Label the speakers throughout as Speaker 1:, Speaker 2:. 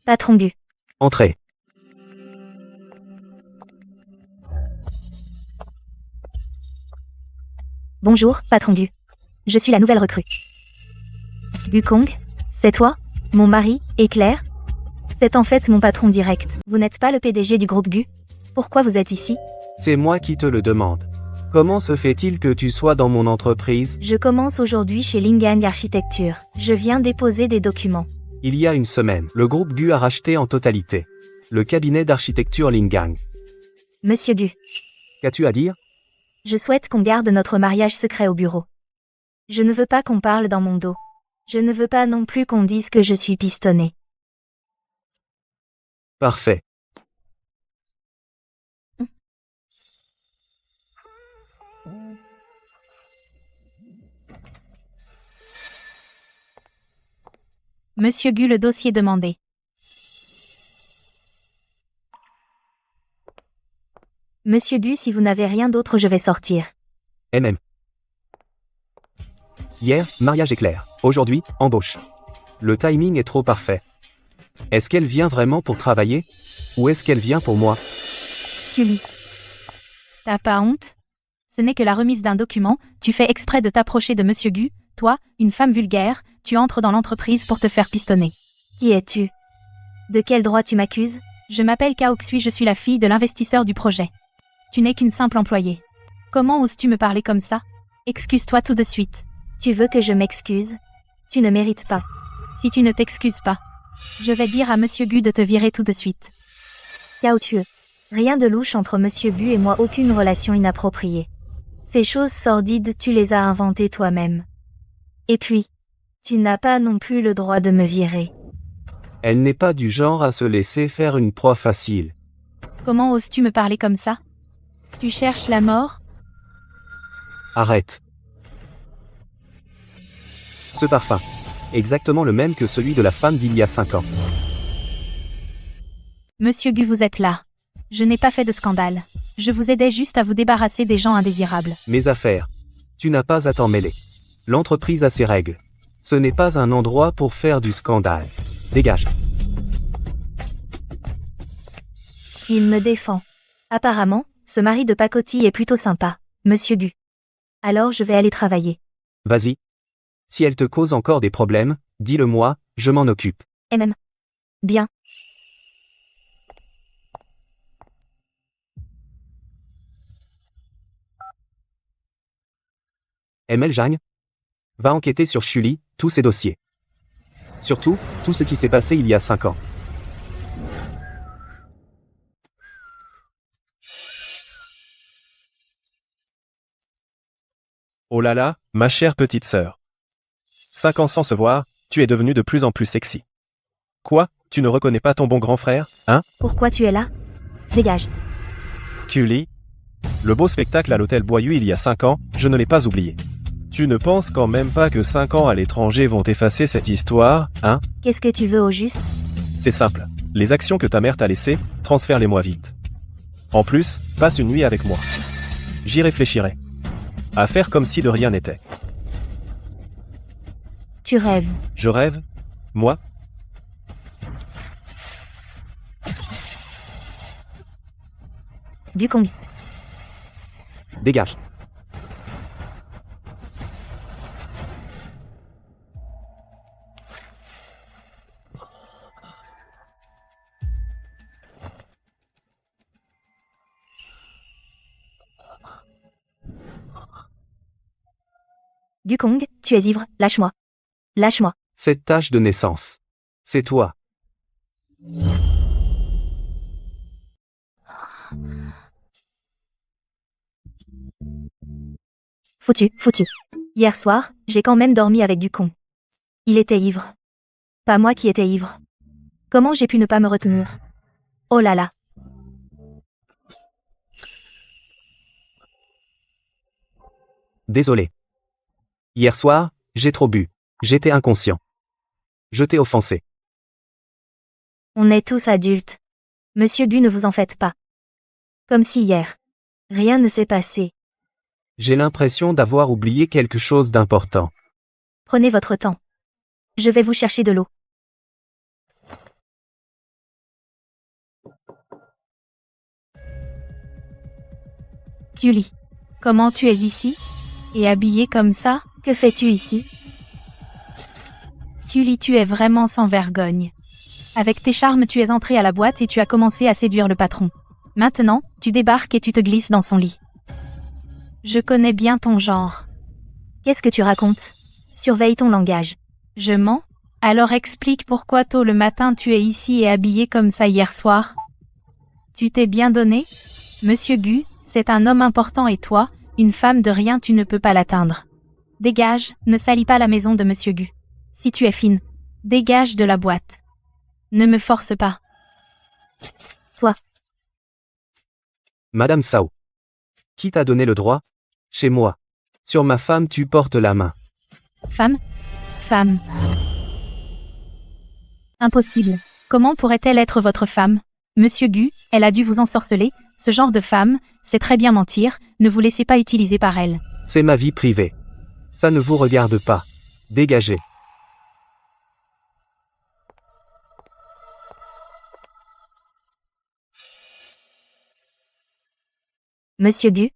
Speaker 1: Patron Gu.
Speaker 2: Entrez.
Speaker 1: Bonjour, patron Gu. Je suis la nouvelle recrue. Gu Kong, c'est toi? Mon mari, et Claire? C'est en fait mon patron direct. Vous n'êtes pas le PDG du groupe Gu? Pourquoi vous êtes ici?
Speaker 2: C'est moi qui te le demande. Comment se fait-il que tu sois dans mon entreprise?
Speaker 1: Je commence aujourd'hui chez Lingang Architecture. Je viens déposer des documents.
Speaker 2: Il y a une semaine, le groupe Gu a racheté en totalité le cabinet d'architecture Lingang.
Speaker 1: Monsieur Gu,
Speaker 2: Qu'as-tu à dire?
Speaker 1: je souhaite qu'on garde notre mariage secret au bureau. Je ne veux pas qu'on parle dans mon dos. Je ne veux pas non plus qu'on dise que je suis pistonné.
Speaker 2: Parfait.
Speaker 1: Monsieur Gu, le dossier demandé. Monsieur Gu, si vous n'avez rien d'autre, je vais sortir.
Speaker 2: MM. Hier, mariage éclair. Aujourd'hui, embauche. Le timing est trop parfait. Est-ce qu'elle vient vraiment pour travailler? Ou est-ce qu'elle vient pour moi?
Speaker 1: Tu lis. T'as pas honte? Ce n'est que la remise d'un document, tu fais exprès de t'approcher de Monsieur Gu, toi, une femme vulgaire, tu entres dans l'entreprise pour te faire pistonner. Qui es-tu? De quel droit tu m'accuses? Je m'appelle Kao Xui, je suis la fille de l'investisseur du projet. Tu n'es qu'une simple employée. Comment oses-tu me parler comme ça? Excuse-toi tout de suite. Tu veux que je m'excuse? Tu ne mérites pas. Si tu ne t'excuses pas, je vais dire à Monsieur Gu de te virer tout de suite. Kao Xui. Rien de louche entre Monsieur Gu et moi, aucune relation inappropriée. Ces choses sordides, tu les as inventées toi-même. Et puis, tu n'as pas non plus le droit de me virer.
Speaker 2: Elle n'est pas du genre à se laisser faire une proie facile.
Speaker 1: Comment oses-tu me parler comme ça? Tu cherches la mort?
Speaker 2: Arrête. Ce parfum. Exactement le même que celui de la femme d'il y a 5 ans.
Speaker 1: Monsieur Gu, vous êtes là. Je n'ai pas fait de scandale. Je vous aidais juste à vous débarrasser des gens indésirables.
Speaker 2: Mes affaires. Tu n'as pas à t'en mêler. L'entreprise a ses règles. Ce n'est pas un endroit pour faire du scandale. Dégage.
Speaker 1: Il me défend. Apparemment, ce mari de pacotille est plutôt sympa, Monsieur Gu. Alors je vais aller travailler.
Speaker 2: Vas-y. Si elle te cause encore des problèmes, dis-le-moi, je m'en occupe.
Speaker 1: MM. Bien.
Speaker 2: ML Jagne. Va enquêter sur Chuli, tous ses dossiers. Surtout, tout ce qui s'est passé il y a 5 ans.
Speaker 3: Oh là là, ma chère petite sœur. 5 ans sans se voir, tu es devenue de plus en plus sexy. Quoi, tu ne reconnais pas ton bon grand frère, hein?
Speaker 1: Pourquoi tu es là? Dégage.
Speaker 3: Cully? Le beau spectacle à l'hôtel Boyu il y a 5 ans, je ne l'ai pas oublié. Tu ne penses quand même pas que 5 ans à l'étranger vont effacer cette histoire, hein?
Speaker 1: Qu'est-ce que tu veux au juste?
Speaker 3: C'est simple. Les actions que ta mère t'a laissées, transfère-les-moi vite. En plus, passe une nuit avec moi. J'y réfléchirai. À faire comme si de rien n'était.
Speaker 1: Tu rêves.
Speaker 3: Je rêve? Moi?
Speaker 1: Gu Kong.
Speaker 2: Dégage.
Speaker 1: Gu Kong, tu es ivre, lâche-moi. Lâche-moi.
Speaker 2: Cette tâche de naissance. C'est toi.
Speaker 1: Foutu, foutu. Hier soir, j'ai quand même dormi avec Gu Kong. Il était ivre. Pas moi qui étais ivre. Comment j'ai pu ne pas me retenir? Oh là là.
Speaker 2: Désolé. Hier soir, j'ai trop bu. J'étais inconscient. Je t'ai offensé.
Speaker 1: On est tous adultes. Monsieur Gu, ne vous en faites pas. Comme si hier. Rien ne s'est passé.
Speaker 2: J'ai l'impression d'avoir oublié quelque chose d'important.
Speaker 1: Prenez votre temps. Je vais vous chercher de l'eau. Julie, comment tu es ici? Et habillée comme ça?
Speaker 4: Que fais-tu ici?
Speaker 1: Julie, tu es vraiment sans vergogne. Avec tes charmes, tu es entrée à la boîte et tu as commencé à séduire le patron. Maintenant, tu débarques et tu te glisses dans son lit. Je connais bien ton genre.
Speaker 4: Qu'est-ce que tu racontes? Surveille ton langage.
Speaker 1: Je mens? Alors explique pourquoi tôt le matin tu es ici et habillée comme ça hier soir. Tu t'es bien donné? Monsieur Gu, c'est un homme important et toi, une femme de rien, tu ne peux pas l'atteindre. Dégage, ne salis pas la maison de Monsieur Gu. Si tu es fine, dégage de la boîte. Ne me force pas.
Speaker 4: Toi.
Speaker 2: Madame Sao. Qui t'a donné le droit? Chez moi. Sur ma femme tu portes la main.
Speaker 1: Femme? Femme. Impossible. Comment pourrait-elle être votre femme? Monsieur Gu, elle a dû vous ensorceler. Ce genre de femme, c'est très bien mentir, ne vous laissez pas utiliser par elle.
Speaker 2: C'est ma vie privée. Ça ne vous regarde pas. Dégagez.
Speaker 4: Monsieur Gu?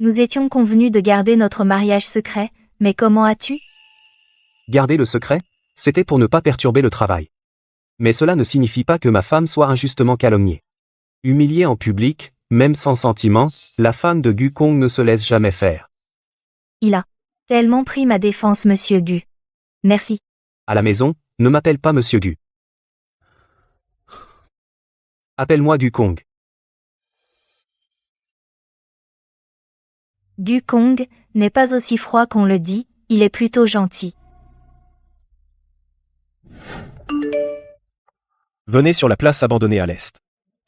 Speaker 4: Nous étions convenus de garder notre mariage secret, mais comment as-tu?
Speaker 2: Garder le secret? C'était pour ne pas perturber le travail. Mais cela ne signifie pas que ma femme soit injustement calomniée. Humiliée en public, même sans sentiment, la femme de Gu Kong ne se laisse jamais faire.
Speaker 4: Il a tellement pris ma défense, Monsieur Gu. Merci.
Speaker 2: À la maison, ne m'appelle pas Monsieur Gu. Appelle-moi Gu Kong.
Speaker 4: Gu Kong n'est pas aussi froid qu'on le dit, il est plutôt gentil.
Speaker 3: Venez sur la place abandonnée à l'est.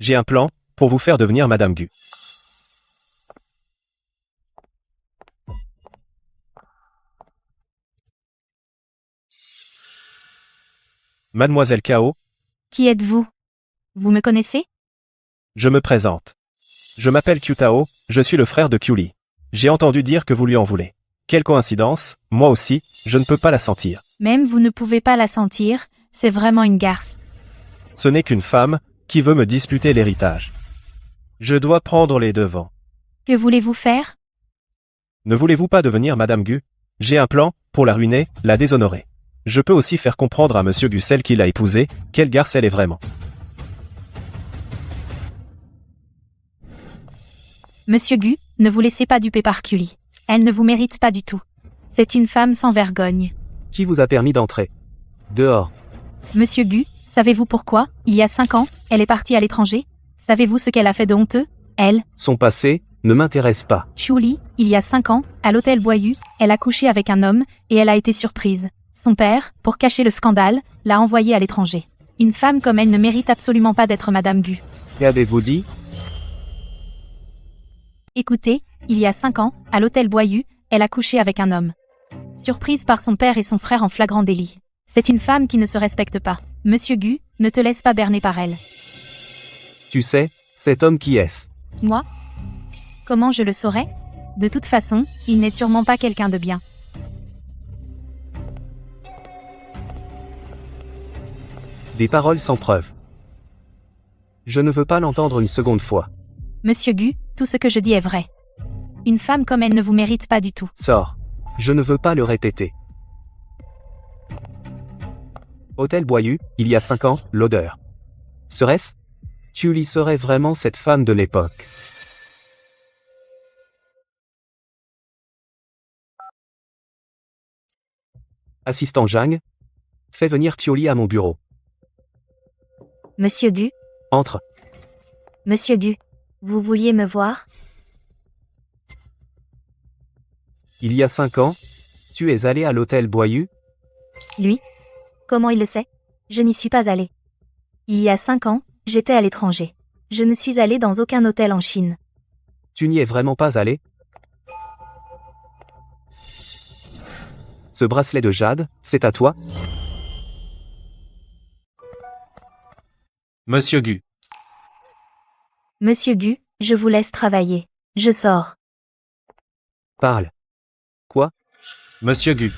Speaker 3: J'ai un plan pour vous faire devenir Madame Gu. Mademoiselle Kao,
Speaker 1: Qui êtes-vous? Vous me connaissez?
Speaker 3: je me présente. Je m'appelle Kyutao, je suis le frère de Kyuli. J'ai entendu dire que vous lui en voulez. Quelle coïncidence, moi aussi, je ne peux pas la sentir.
Speaker 1: Même vous ne pouvez pas la sentir, c'est vraiment une garce.
Speaker 3: Ce n'est qu'une femme qui veut me disputer l'héritage. Je dois prendre les devants.
Speaker 1: Que voulez-vous faire?
Speaker 3: Ne voulez-vous pas devenir Madame Gu? J'ai un plan pour la ruiner, la déshonorer. Je peux aussi faire comprendre à Monsieur Gu, celle qui l'a épousée, quelle garce elle est vraiment.
Speaker 1: Monsieur Gu, ne vous laissez pas duper par Kuli. Elle ne vous mérite pas du tout. C'est une femme sans vergogne.
Speaker 2: Qui vous a permis d'entrer? Dehors.
Speaker 1: Monsieur Gu, savez-vous pourquoi, il y a 5 ans, elle est partie à l'étranger? Savez-vous ce qu'elle a fait de honteux? Elle,
Speaker 2: Son passé ne m'intéresse pas.
Speaker 1: Chuli, il y a 5 ans, à l'hôtel Boyu, elle a couché avec un homme, et elle a été surprise. Son père, pour cacher le scandale, l'a envoyée à l'étranger. Une femme comme elle ne mérite absolument pas d'être Madame Gu.
Speaker 2: Qu'avez-vous dit?
Speaker 1: Écoutez, il y a 5 ans, à l'hôtel Boyu, elle a couché avec un homme. Surprise par son père et son frère en flagrant délit. C'est une femme qui ne se respecte pas. Monsieur Gu, ne te laisse pas berner par elle.
Speaker 2: Tu sais, cet homme qui est-ce?
Speaker 1: Moi? Comment je le saurais? De toute façon, il n'est sûrement pas quelqu'un de bien.
Speaker 2: Des paroles sans preuve. Je ne veux pas l'entendre une seconde fois.
Speaker 1: Monsieur Gu, tout ce que je dis est vrai. Une femme comme elle ne vous mérite pas du tout.
Speaker 2: Sors. Je ne veux pas le répéter. Hôtel Boyu, il y a 5 ans, l'odeur. Serait-ce? Chuli serait vraiment cette femme de l'époque. Assistant Jang, fais venir Tioli à mon bureau.
Speaker 4: Monsieur Gu,
Speaker 2: Entre.
Speaker 4: Monsieur Gu, vous vouliez me voir?
Speaker 2: Il y a 5 ans, tu es allé à l'hôtel Boyu?
Speaker 4: Lui? Comment il le sait? Je n'y suis pas allée. Il y a 5 ans, j'étais à l'étranger. Je ne suis allée dans aucun hôtel en Chine.
Speaker 2: Tu n'y es vraiment pas allé? Ce bracelet de jade, c'est à toi?
Speaker 3: Monsieur Gu.
Speaker 4: Monsieur Gu, je vous laisse travailler. Je sors.
Speaker 2: Parle. Quoi?
Speaker 5: Monsieur Gu.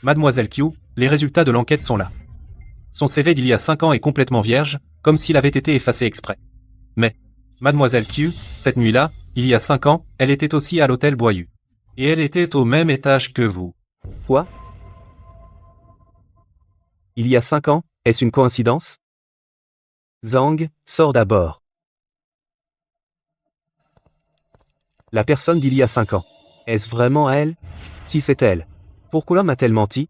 Speaker 5: Mademoiselle Q, les résultats de l'enquête sont là. Son CV d'il y a 5 ans est complètement vierge, comme s'il avait été effacé exprès. Mais, Mademoiselle Q, cette nuit-là, il y a 5 ans, elle était aussi à l'hôtel Boyu. Et elle était au même étage que vous.
Speaker 2: Quoi? Il y a 5 ans, est-ce une coïncidence? Zhang, sors d'abord. La personne d'il y a 5 ans. Est-ce vraiment elle? Si c'est elle, pourquoi m'a-t-elle menti?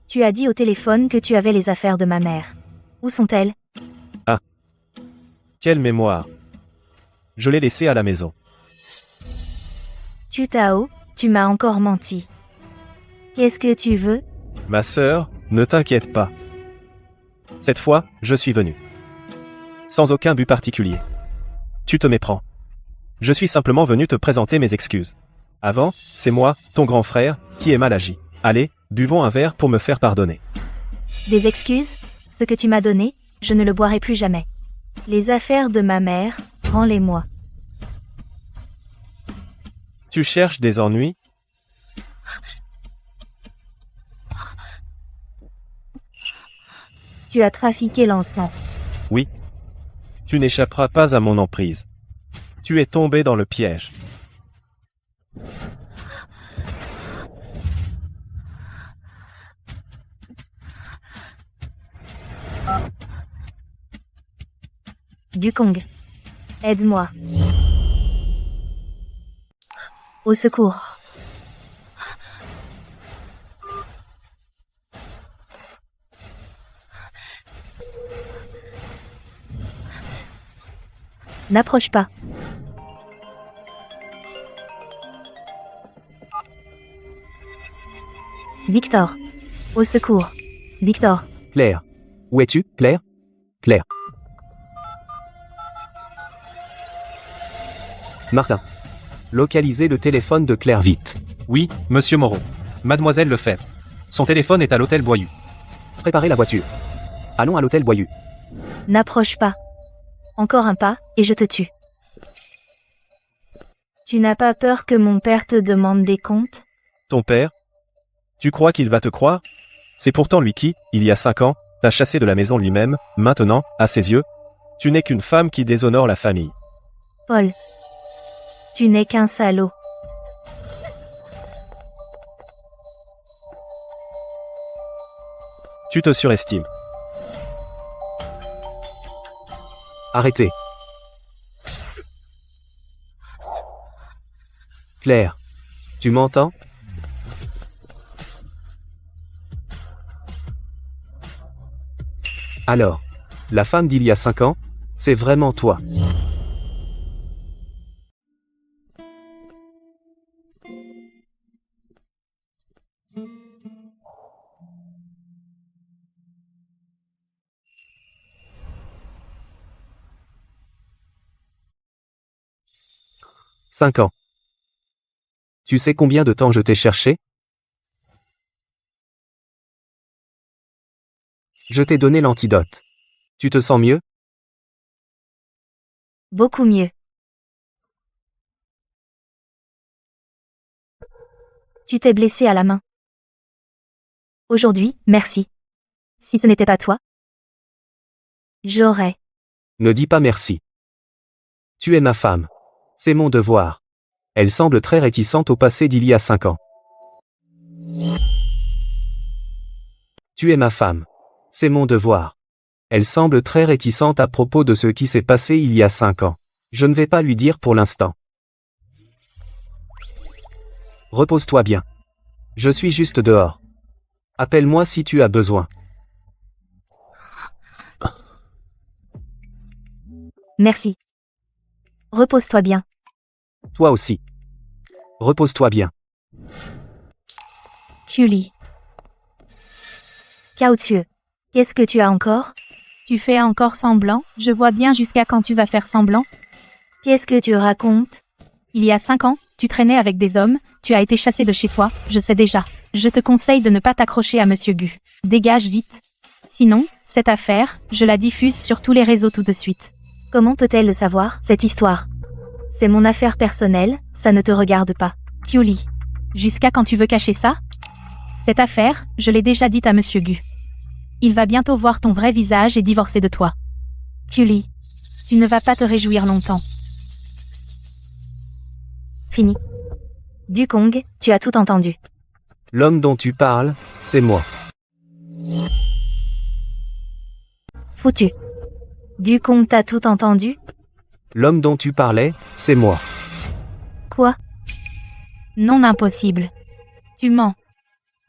Speaker 4: Tu as dit au téléphone que tu avais les affaires de ma mère. Où sont-elles?
Speaker 3: Quelle mémoire. Je l'ai laissée à la maison.
Speaker 4: Tu Tao, tu m'as encore menti. Qu'est-ce que tu veux?
Speaker 3: Ma sœur, ne t'inquiète pas. Cette fois, je suis venu. Sans aucun but particulier. Tu te méprends. Je suis simplement venu te présenter mes excuses. Avant, c'est moi, ton grand frère, qui ai mal agi. Allez, buvons un verre pour me faire pardonner.
Speaker 4: Des excuses? Ce que tu m'as donné, je ne le boirai plus jamais. Les affaires de ma mère, rends-les-moi.
Speaker 3: Tu cherches des ennuis?
Speaker 4: Tu as trafiqué l'encens.
Speaker 3: Oui. Tu n'échapperas pas à mon emprise. Tu es tombé dans le piège.
Speaker 4: Gukong. Aide-moi. Au secours. N'approche pas. Victor. Au secours. Victor.
Speaker 2: Claire. Où es-tu, Claire? Claire. Martin. Localisez le téléphone de Claire vite.
Speaker 5: Oui, monsieur Moreau. Mademoiselle Lefebvre. Son téléphone est à l'hôtel Boyu.
Speaker 2: Préparez la voiture. Allons à l'hôtel Boyu.
Speaker 4: N'approche pas. Encore un pas, et je te tue. Tu n'as pas peur que mon père te demande des comptes?
Speaker 3: Ton père? Tu crois qu'il va te croire? C'est pourtant lui qui, il y a 5 ans, t'a chassé de la maison lui-même, maintenant, à ses yeux, tu n'es qu'une femme qui déshonore la famille.
Speaker 4: Paul. Tu n'es qu'un salaud.
Speaker 3: Tu te surestimes.
Speaker 2: Arrêtez. Claire. Tu m'entends? Alors, la femme d'il y a 5 ans, c'est vraiment toi. « 5 ans. Tu sais combien de temps je t'ai cherché? Je t'ai donné l'antidote. Tu te sens mieux?
Speaker 4: Beaucoup mieux. Tu t'es blessé à la main. Aujourd'hui, merci. Si ce n'était pas toi, j'aurais.
Speaker 2: Ne dis pas merci. Tu es ma femme. C'est mon devoir. Elle semble très réticente au passé d'il y a 5 ans. Tu es ma femme. C'est mon devoir. Elle semble très réticente à propos de ce qui s'est passé il y a 5 ans. Je ne vais pas lui dire pour l'instant. Repose-toi bien. Je suis juste dehors. Appelle-moi si tu as besoin.
Speaker 4: Merci. Repose-toi bien.
Speaker 2: Toi aussi. Repose-toi bien.
Speaker 4: Tully. Cao-Tue. Qu'est-ce que tu as encore?
Speaker 1: Tu fais encore semblant, je vois bien jusqu'à quand tu vas faire semblant.
Speaker 4: Qu'est-ce que tu racontes?
Speaker 1: Il y a 5 ans, tu traînais avec des hommes, tu as été chassé de chez toi, je sais déjà. Je te conseille de ne pas t'accrocher à Monsieur Gu. Dégage vite. Sinon, cette affaire, je la diffuse sur tous les réseaux tout de suite.
Speaker 4: Comment peut-elle le savoir, cette histoire? C'est mon affaire personnelle, ça ne te regarde pas.
Speaker 1: Kyuli. Jusqu'à quand tu veux cacher ça? Cette affaire, je l'ai déjà dite à Monsieur Gu. Il va bientôt voir ton vrai visage et divorcer de toi. Kyuli. Tu ne vas pas te réjouir longtemps.
Speaker 4: Fini. Gukong, tu as tout entendu.
Speaker 2: L'homme dont tu parles, c'est moi.
Speaker 4: Foutu. Gukong, t'as tout entendu?
Speaker 2: L'homme dont tu parlais, c'est moi.
Speaker 4: Quoi?
Speaker 1: Non, impossible. Tu mens.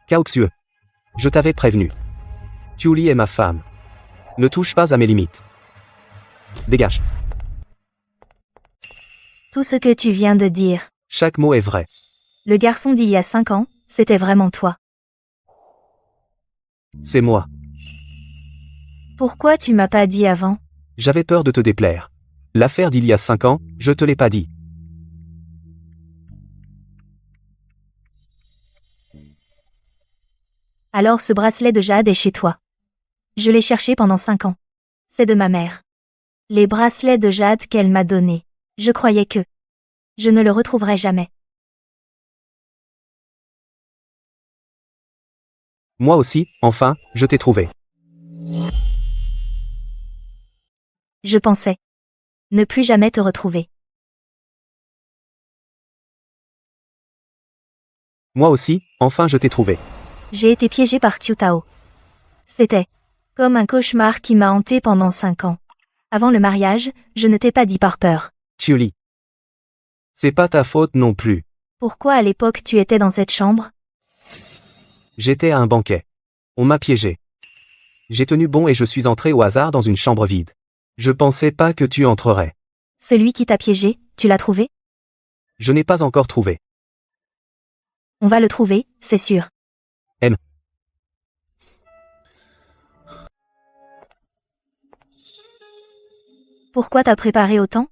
Speaker 2: Cao Xue. Je t'avais prévenu. Tiuli est ma femme. Ne touche pas à mes limites. Dégage.
Speaker 4: Tout ce que tu viens de dire.
Speaker 2: Chaque mot est vrai.
Speaker 4: Le garçon d'il y a 5 ans, c'était vraiment toi.
Speaker 2: C'est moi.
Speaker 4: Pourquoi tu m'as pas dit avant?
Speaker 2: J'avais peur de te déplaire. L'affaire d'il y a 5 ans, je te l'ai pas dit.
Speaker 4: Alors ce bracelet de jade est chez toi. Je l'ai cherché pendant 5 ans. C'est de ma mère. Les bracelets de jade qu'elle m'a donnés. Je croyais que je ne le retrouverais jamais.
Speaker 2: Moi aussi, enfin, je t'ai trouvé.
Speaker 4: Je pensais ne plus jamais te retrouver.
Speaker 2: Moi aussi, enfin je t'ai trouvé.
Speaker 4: J'ai été piégée par Qiu Tao. C'était comme un cauchemar qui m'a hanté pendant 5 ans. Avant le mariage, je ne t'ai pas dit par peur.
Speaker 2: Tiuli. C'est pas ta faute non plus.
Speaker 4: Pourquoi à l'époque tu étais dans cette chambre?
Speaker 2: J'étais à un banquet. On m'a piégé. J'ai tenu bon et je suis entré au hasard dans une chambre vide. Je pensais pas que tu entrerais.
Speaker 4: Celui qui t'a piégé, tu l'as trouvé?
Speaker 2: Je n'ai pas encore trouvé.
Speaker 4: On va le trouver, c'est sûr.
Speaker 2: M.
Speaker 4: Pourquoi t'as préparé autant?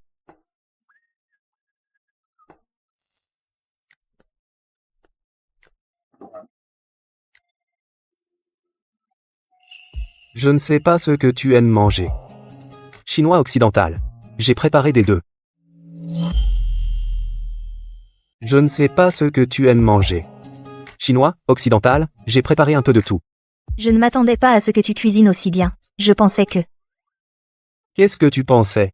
Speaker 2: Je ne sais pas ce que tu aimes manger. Chinois occidental. J'ai préparé des deux. Je ne sais pas ce que tu aimes manger. Chinois, occidental, j'ai préparé un peu de tout.
Speaker 4: Je ne m'attendais pas à ce que tu cuisines aussi bien. Je pensais que
Speaker 2: Qu'est-ce que tu pensais?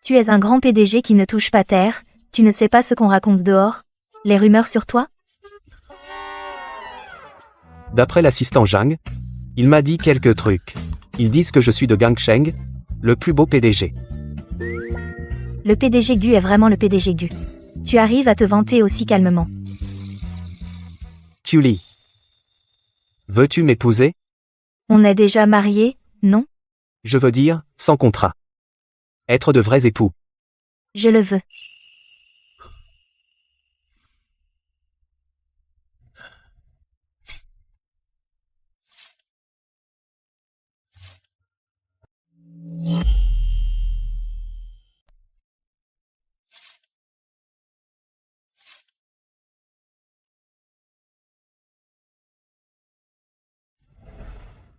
Speaker 4: tu es un grand PDG qui ne touche pas terre, tu ne sais pas ce qu'on raconte dehors? Les rumeurs sur toi?
Speaker 2: D'après l'assistant Zhang, il m'a dit quelques trucs. Ils disent que je suis de Gangsheng, le plus beau PDG.
Speaker 4: Le PDG Gu est vraiment le PDG Gu. Tu arrives à te vanter aussi calmement.
Speaker 2: Tiuli. Veux-tu m'épouser?
Speaker 4: On est déjà mariés, non?
Speaker 2: Je veux dire, sans contrat. Être de vrais époux.
Speaker 4: Je le veux.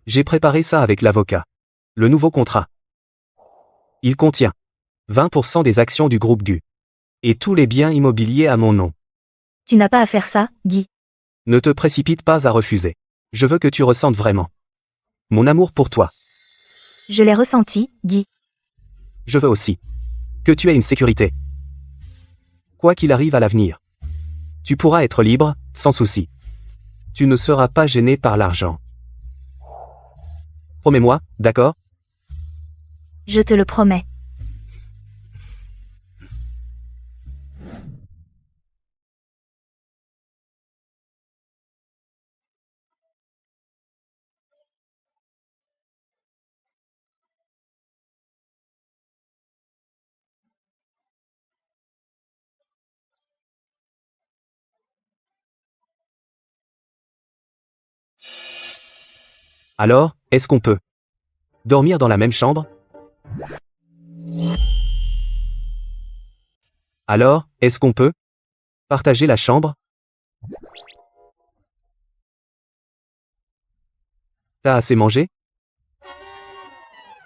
Speaker 2: J'ai préparé ça avec l'avocat. Le nouveau contrat. Il contient 20% des actions du groupe Gu. Et tous les biens immobiliers à mon nom.
Speaker 4: Tu n'as pas à faire ça, Guy.
Speaker 2: Ne te précipite pas à refuser. Je veux que tu ressentes vraiment mon amour pour toi.
Speaker 4: Je l'ai ressenti, Guy.
Speaker 2: Je veux aussi que tu aies une sécurité. Quoi qu'il arrive à l'avenir, tu pourras être libre, sans souci. Tu ne seras pas gêné par l'argent. Promets-moi, d'accord?
Speaker 4: Je te le promets.
Speaker 2: Alors, est-ce qu'on peut dormir dans la même chambre? Alors, est-ce qu'on peut partager la chambre? T'as assez mangé?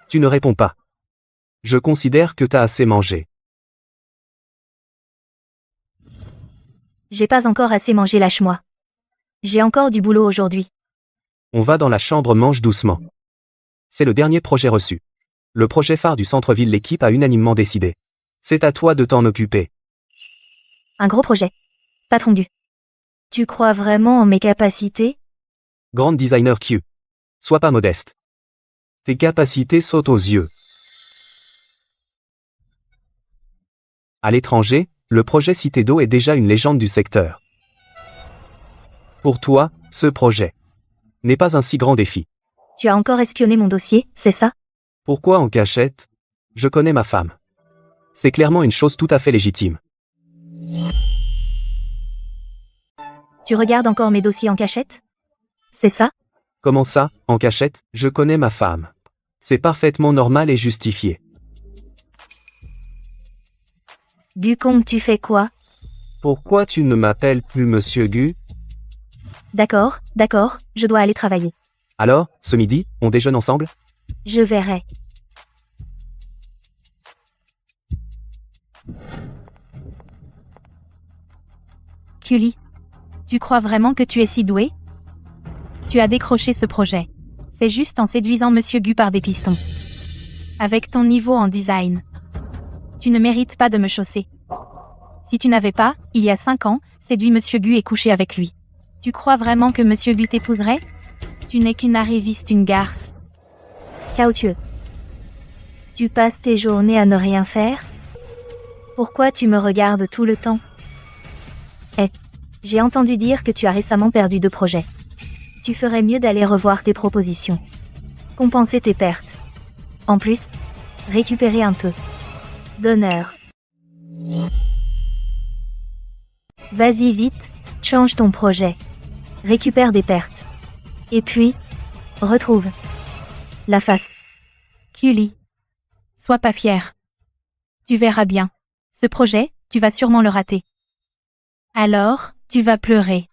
Speaker 2: Tu ne réponds pas. Je considère que t'as assez mangé.
Speaker 4: J'ai pas encore assez mangé, lâche-moi. J'ai encore du boulot aujourd'hui.
Speaker 2: On va dans la chambre, mange doucement. C'est le dernier projet reçu. Le projet phare du centre-ville, l'équipe a unanimement décidé. C'est à toi de t'en occuper.
Speaker 4: Un gros projet. Patron Gu. Tu crois vraiment en mes capacités?
Speaker 2: Grand designer Q. Sois pas modeste. Tes capacités sautent aux yeux. À l'étranger, le projet Cité d'eau est déjà une légende du secteur. Pour toi, ce projet n'est pas un si grand défi.
Speaker 4: Tu as encore espionné mon dossier, c'est ça?
Speaker 2: Pourquoi en cachette? Je connais ma femme. C'est clairement une chose tout à fait légitime.
Speaker 4: Tu regardes encore mes dossiers en cachette? C'est ça?
Speaker 2: Comment ça, en cachette? Je connais ma femme. C'est parfaitement normal et justifié.
Speaker 4: Gukong, tu fais quoi?
Speaker 2: Pourquoi tu ne m'appelles plus Monsieur Gu?
Speaker 4: D'accord, je dois aller travailler.
Speaker 2: Alors, ce midi, on déjeune ensemble?
Speaker 4: Je verrai.
Speaker 1: Cully, tu crois vraiment que tu es si doué? Tu as décroché ce projet. C'est juste en séduisant Monsieur Gu par des pistons. Avec ton niveau en design. Tu ne mérites pas de me chausser. Si tu n'avais pas, il y a 5 ans, séduit Monsieur Gu et couché avec lui. Tu crois vraiment que Monsieur Gu t'épouserait? Tu n'es qu'une arriviste, une garce.
Speaker 4: Caotieux. Tu passes tes journées à ne rien faire? Pourquoi tu me regardes tout le temps? J'ai entendu dire que tu as récemment perdu 2 projets. Tu ferais mieux d'aller revoir tes propositions. Compenser tes pertes. En plus, récupérer un peu d'honneur. Vas-y vite, change ton projet. Récupère des pertes. Et puis, retrouve la face.
Speaker 1: Cully, sois pas fier. Tu verras bien. Ce projet, tu vas sûrement le rater. Alors, tu vas pleurer.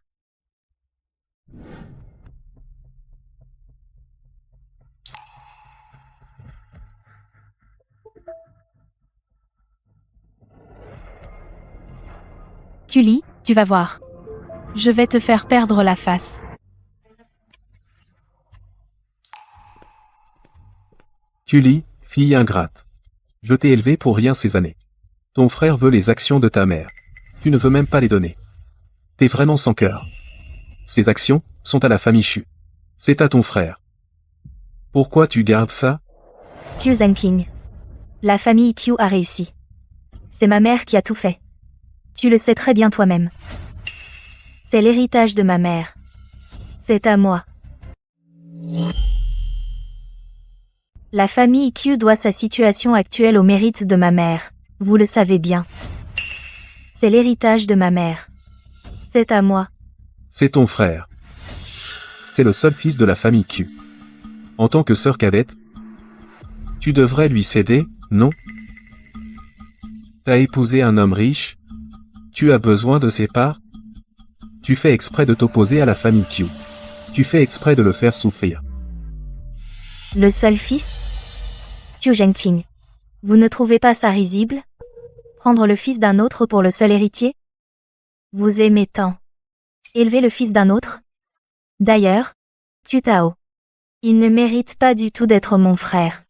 Speaker 1: Cully, tu vas voir. Je vais te faire perdre la face.
Speaker 5: Cully, fille ingrate. Je t'ai élevé pour rien ces années. Ton frère veut les actions de ta mère. Tu ne veux même pas les donner. T'es vraiment sans cœur. Ces actions sont à la famille Chu. C'est à ton frère. Pourquoi tu gardes ça?
Speaker 4: Q King. La famille Q a réussi. C'est ma mère qui a tout fait. Tu le sais très bien toi-même. C'est l'héritage de ma mère. C'est à moi. La famille Q doit sa situation actuelle au mérite de ma mère. Vous le savez bien. C'est l'héritage de ma mère. C'est à moi.
Speaker 5: C'est ton frère. C'est le seul fils de la famille Q. En tant que sœur cadette, tu devrais lui céder, non? T'as épousé un homme riche? Tu as besoin de ses parts? Tu fais exprès de t'opposer à la famille Q. Tu fais exprès de le faire souffrir.
Speaker 4: Le seul fils? Qiu Zhengqing. Vous ne trouvez pas ça risible? Prendre le fils d'un autre pour le seul héritier? Vous aimez tant élever le fils d'un autre? D'ailleurs, Tu Tao. Il ne mérite pas du tout d'être mon frère.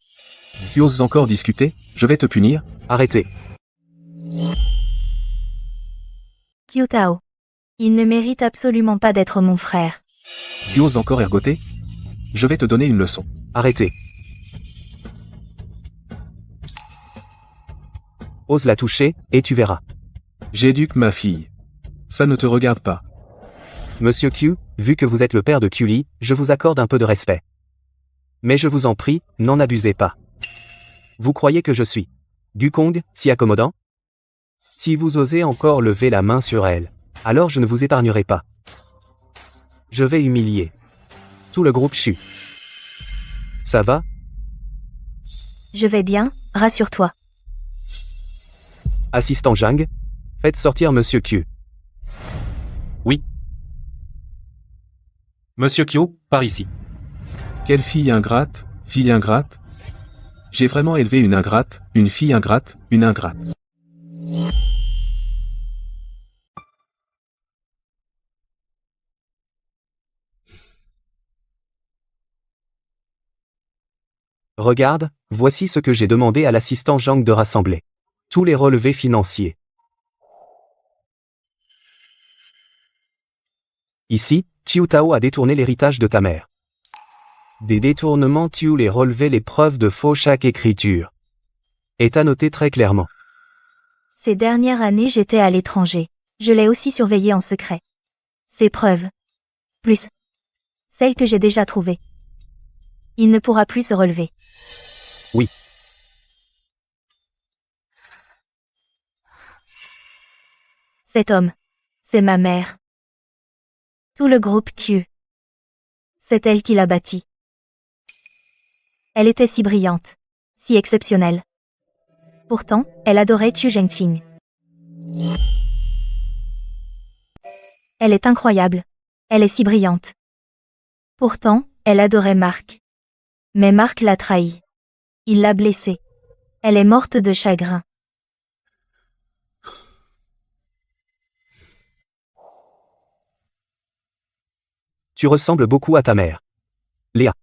Speaker 5: Tu oses encore discuter? Je vais te punir.
Speaker 2: Arrêtez.
Speaker 4: Qiu Tao. Il ne mérite absolument pas d'être mon frère.
Speaker 5: Tu oses encore ergoter? Je vais te donner une leçon.
Speaker 2: Arrêtez. Ose la toucher, et tu verras.
Speaker 5: J'éduque ma fille. Ça ne te regarde pas.
Speaker 2: Monsieur Q, vu que vous êtes le père de Cully, je vous accorde un peu de respect. Mais je vous en prie, n'en abusez pas. Vous croyez que je suis Gukong, si accommodant? Si vous osez encore lever la main sur elle, alors je ne vous épargnerai pas. Je vais humilier tout le groupe Chu. Ça va?
Speaker 4: Je vais bien, rassure-toi.
Speaker 2: Assistant Zhang, faites sortir Monsieur Q.
Speaker 5: Oui. Monsieur Kyo, par ici. Quelle fille ingrate, fille ingrate? J'ai vraiment élevé une ingrate, une fille ingrate, une ingrate.
Speaker 2: Regarde, voici ce que j'ai demandé à l'assistant Zhang de rassembler. Tous les relevés financiers. Ici, Qiu Tao a détourné l'héritage de ta mère. Des détournements Qiu les relevés les preuves de faux chaque écriture. Est annoté très clairement.
Speaker 4: Ces dernières années j'étais à l'étranger. Je l'ai aussi surveillé en secret. Ces preuves. Plus. Celles que j'ai déjà trouvées. Il ne pourra plus se relever.
Speaker 2: Oui.
Speaker 4: Cet homme. C'est ma mère. Tout le groupe Q. C'est elle qui l'a bâti. Elle était si brillante. Si exceptionnelle. Pourtant, elle adorait Xu Zhengqing. Elle est incroyable. Elle est si brillante. Pourtant, elle adorait Marc. Mais Marc l'a trahi. Il l'a blessée. Elle est morte de chagrin.
Speaker 2: Tu ressembles beaucoup à ta mère. Léa.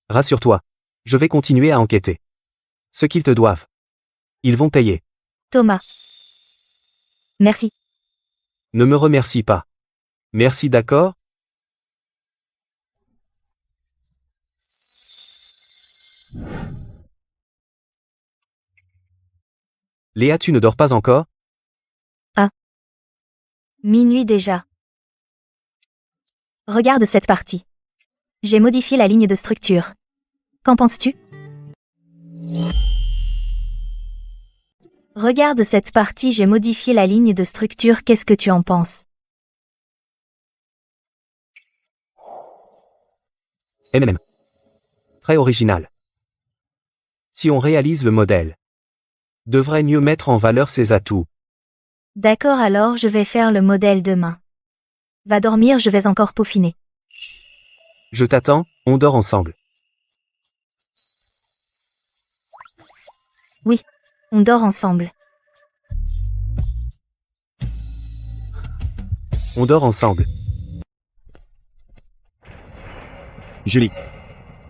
Speaker 2: Rassure-toi. Je vais continuer à enquêter. Ce qu'ils te doivent. Ils vont payer.
Speaker 4: Thomas. Merci.
Speaker 2: Ne me remercie pas. Merci, d'accord? Léa, tu ne dors pas encore?
Speaker 4: Minuit déjà. Regarde cette partie. J'ai modifié la ligne de structure. Qu'en penses-tu? Regarde cette partie, j'ai modifié la ligne de structure, qu'est-ce que tu en penses?
Speaker 2: MMM. Très original. Si on réalise le modèle, devrait mieux mettre en valeur ses atouts.
Speaker 4: D'accord, alors je vais faire le modèle demain. Va dormir, je vais encore peaufiner.
Speaker 2: Je t'attends, on dort ensemble.
Speaker 4: Oui, on dort ensemble.
Speaker 2: On dort ensemble.
Speaker 3: Julie.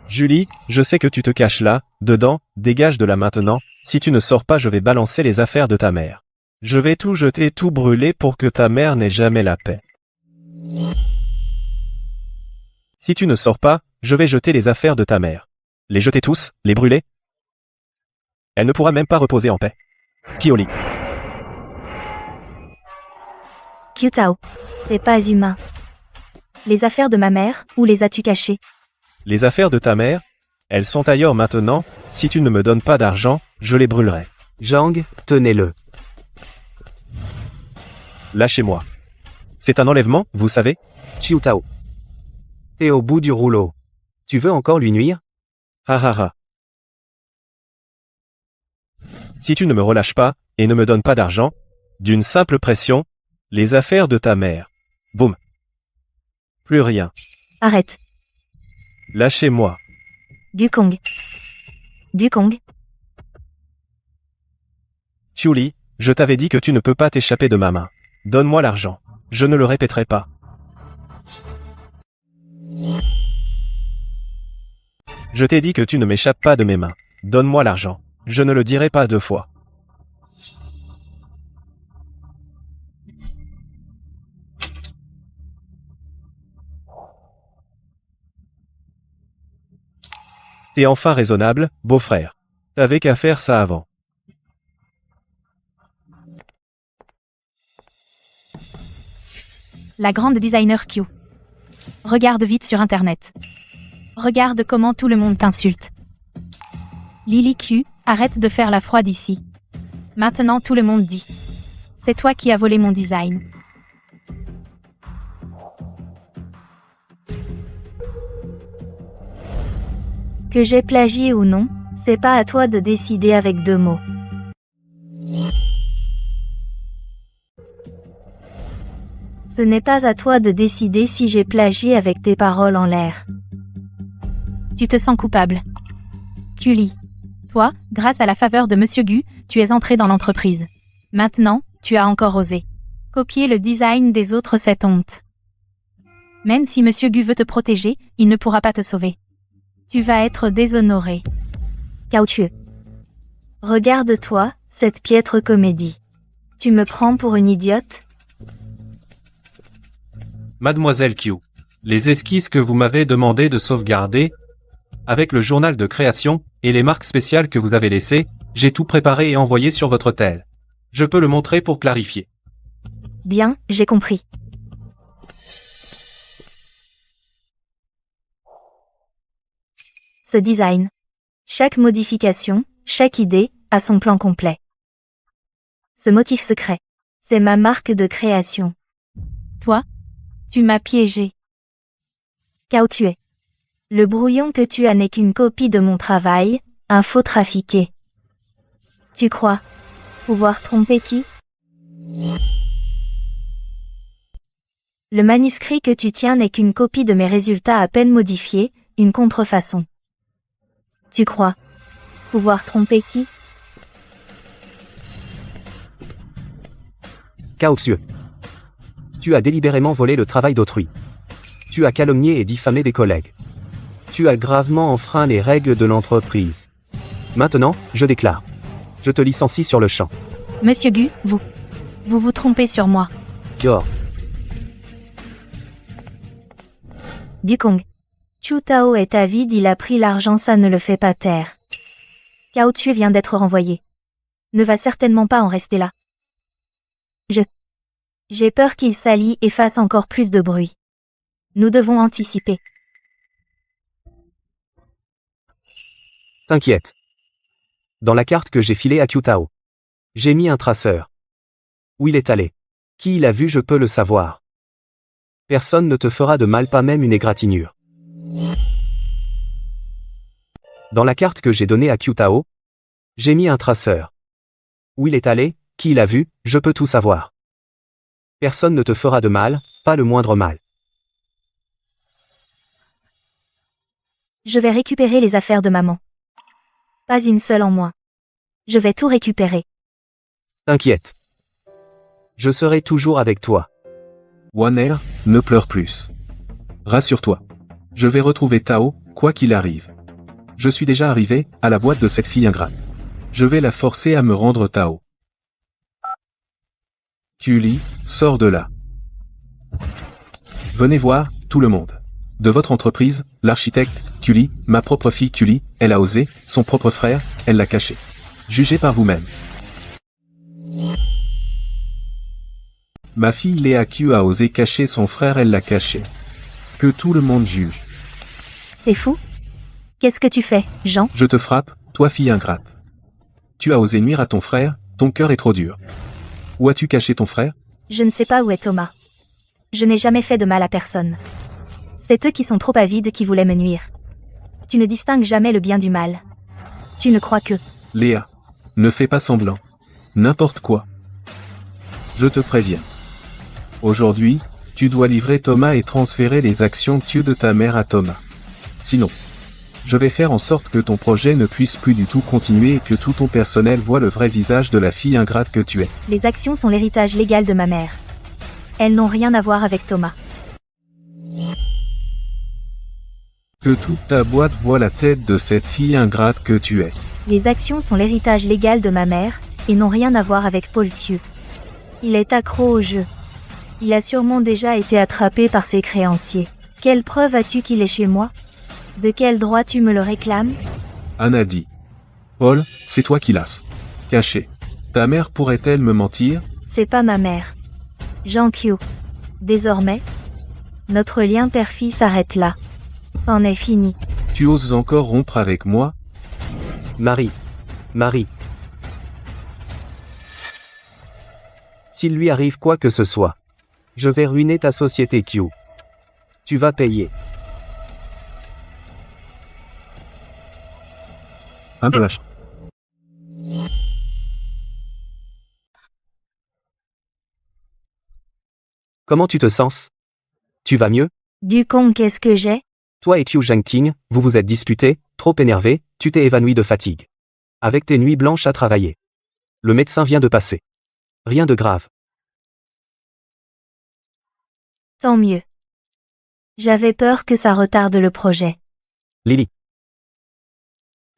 Speaker 3: Julie, je sais que tu te caches là, dedans, dégage de là maintenant, si tu ne sors pas je vais balancer les affaires de ta mère. Je vais tout jeter, tout brûler pour que ta mère n'ait jamais la paix. Si tu ne sors pas, je vais jeter les affaires de ta mère. Les jeter tous, les brûler. Elle ne pourra même pas reposer en paix. Kioli.
Speaker 4: Qiutao. T'es pas humain. Les affaires de ma mère, où les as-tu cachées?
Speaker 3: Les affaires de ta mère, elles sont ailleurs maintenant, si tu ne me donnes pas d'argent, je les brûlerai.
Speaker 2: Zhang, tenez-le.
Speaker 3: Lâchez-moi. C'est un enlèvement, vous savez?
Speaker 2: Qiu Tao. T'es au bout du rouleau. Tu veux encore lui nuire?
Speaker 3: Ha ha ha. Si tu ne me relâches pas, et ne me donnes pas d'argent, d'une simple pression, les affaires de ta mère. Boum. Plus rien.
Speaker 4: Arrête.
Speaker 3: Lâchez-moi.
Speaker 4: Dukong. Dukong.
Speaker 3: Qiuli, je t'avais dit que tu ne peux pas t'échapper de ma main. Donne-moi l'argent. Je ne le répéterai pas. Je t'ai dit que tu ne m'échappes pas de mes mains. Donne-moi l'argent. Je ne le dirai pas 2 fois. T'es enfin raisonnable, beau-frère. T'avais qu'à faire ça avant.
Speaker 1: La grande designer Q. Regarde vite sur internet. Regarde comment tout le monde t'insulte. Lily Q, arrête de faire la froide ici. Maintenant tout le monde dit. C'est toi qui as volé mon design.
Speaker 4: Que j'ai plagié ou non, c'est pas à toi de décider avec 2 mots. Ce n'est pas à toi de décider si j'ai plagié avec tes paroles en l'air.
Speaker 1: Tu te sens coupable. Kuli. Toi, grâce à la faveur de Monsieur Gu, tu es entré dans l'entreprise. Maintenant, tu as encore osé. Copier le design des autres, c'est honte. Même si Monsieur Gu veut te protéger, il ne pourra pas te sauver. Tu vas être déshonoré.
Speaker 4: Cao-Tue. Regarde-toi, cette piètre comédie. Tu me prends pour une idiote?
Speaker 6: Mademoiselle Q, les esquisses que vous m'avez demandé de sauvegarder, avec le journal de création, et les marques spéciales que vous avez laissées, j'ai tout préparé et envoyé sur votre tel. Je peux le montrer pour clarifier.
Speaker 4: Bien, j'ai compris. Ce design. Chaque modification, chaque idée, a son plan complet. Ce motif secret. C'est ma marque de création.
Speaker 1: Toi, tu m'as piégé.
Speaker 4: Cao-Tue. Le brouillon que tu as n'est qu'une copie de mon travail, un faux trafiqué. Tu crois pouvoir tromper qui? Le manuscrit que tu tiens n'est qu'une copie de mes résultats à peine modifiés, une contrefaçon. Tu crois pouvoir tromper qui?
Speaker 2: Cao-Tue. Tu as délibérément volé le travail d'autrui. Tu as calomnié et diffamé des collègues. Tu as gravement enfreint les règles de l'entreprise. Maintenant, je déclare. Je te licencie sur le champ.
Speaker 1: Monsieur Gu, vous vous trompez sur moi.
Speaker 2: Yor.
Speaker 4: Dukong. Chu Tao est avide, il a pris l'argent, ça ne le fait pas taire. Cao-Tue vient d'être renvoyé. Ne va certainement pas en rester là. J'ai peur qu'il s'allie et fasse encore plus de bruit. Nous devons anticiper.
Speaker 2: T'inquiète. Dans la carte que j'ai filée à Q-Tao, j'ai mis un traceur. Où il est allé? Qui il a vu, je peux le savoir. Personne ne te fera de mal, pas même une égratignure. Dans la carte que j'ai donnée à Q-Tao, j'ai mis un traceur. Où il est allé, qui il a vu, je peux tout savoir. Personne ne te fera de mal, pas le moindre mal.
Speaker 4: Je vais récupérer les affaires de maman. Pas une seule en moins. Je vais tout récupérer.
Speaker 2: T'inquiète. Je serai toujours avec toi.
Speaker 5: Wan-Er, ne pleure plus. Rassure-toi. Je vais retrouver Tao, quoi qu'il arrive. Je suis déjà arrivé, à la boîte de cette fille ingrate. Je vais la forcer à me rendre Tao. Kuli, sors de là. Venez voir, tout le monde. De votre entreprise, l'architecte, Kuli, ma propre fille Kuli, elle a osé, son propre frère, elle l'a caché. Jugez par vous-même. Ma fille Léa Q a osé cacher son frère, elle l'a caché. Que tout le monde juge.
Speaker 4: T'es fou? Qu'est-ce que tu fais, Jean?
Speaker 5: Je te frappe, toi fille ingrate. Tu as osé nuire à ton frère, ton cœur est trop dur. Où as-tu caché ton frère?
Speaker 4: Je ne sais pas où est Thomas. Je n'ai jamais fait de mal à personne. C'est eux qui sont trop avides qui voulaient me nuire. Tu ne distingues jamais le bien du mal. Tu ne crois que...
Speaker 5: Léa. Ne fais pas semblant. N'importe quoi. Je te préviens. Aujourd'hui, tu dois livrer Thomas et transférer les actions Q de ta mère à Thomas. Sinon, je vais faire en sorte que ton projet ne puisse plus du tout continuer et que tout ton personnel voit le vrai visage de la fille ingrate que tu es.
Speaker 4: Les actions sont l'héritage légal de ma mère. Elles n'ont rien à voir avec Thomas.
Speaker 5: Que toute ta boîte voit la tête de cette fille ingrate que tu es.
Speaker 4: Les actions sont l'héritage légal de ma mère, et n'ont rien à voir avec Paul Thieu. Il est accro au jeu. Il a sûrement déjà été attrapé par ses créanciers. Quelle preuve as-tu qu'il est chez moi? De quel droit tu me le réclames?
Speaker 5: Anna dit. Paul, c'est toi qui l'as caché. Ta mère pourrait-elle me mentir?
Speaker 4: C'est pas ma mère. Jean Kyo. Désormais, notre lien père-fille s'arrête là. C'en est fini.
Speaker 5: Tu oses encore rompre avec moi?
Speaker 2: Marie. S'il lui arrive quoi que ce soit, je vais ruiner ta société Q. Tu vas payer.
Speaker 5: Un peu lâche.
Speaker 2: Comment tu te sens? Tu vas mieux?
Speaker 4: Dukong, qu'est-ce que j'ai?
Speaker 2: Toi et Qiu Zhengting, vous vous êtes disputés, trop énervé, tu t'es évanoui de fatigue. Avec tes nuits blanches à travailler. Le médecin vient de passer. Rien de grave.
Speaker 4: Tant mieux. J'avais peur que ça retarde le projet.
Speaker 2: Lily.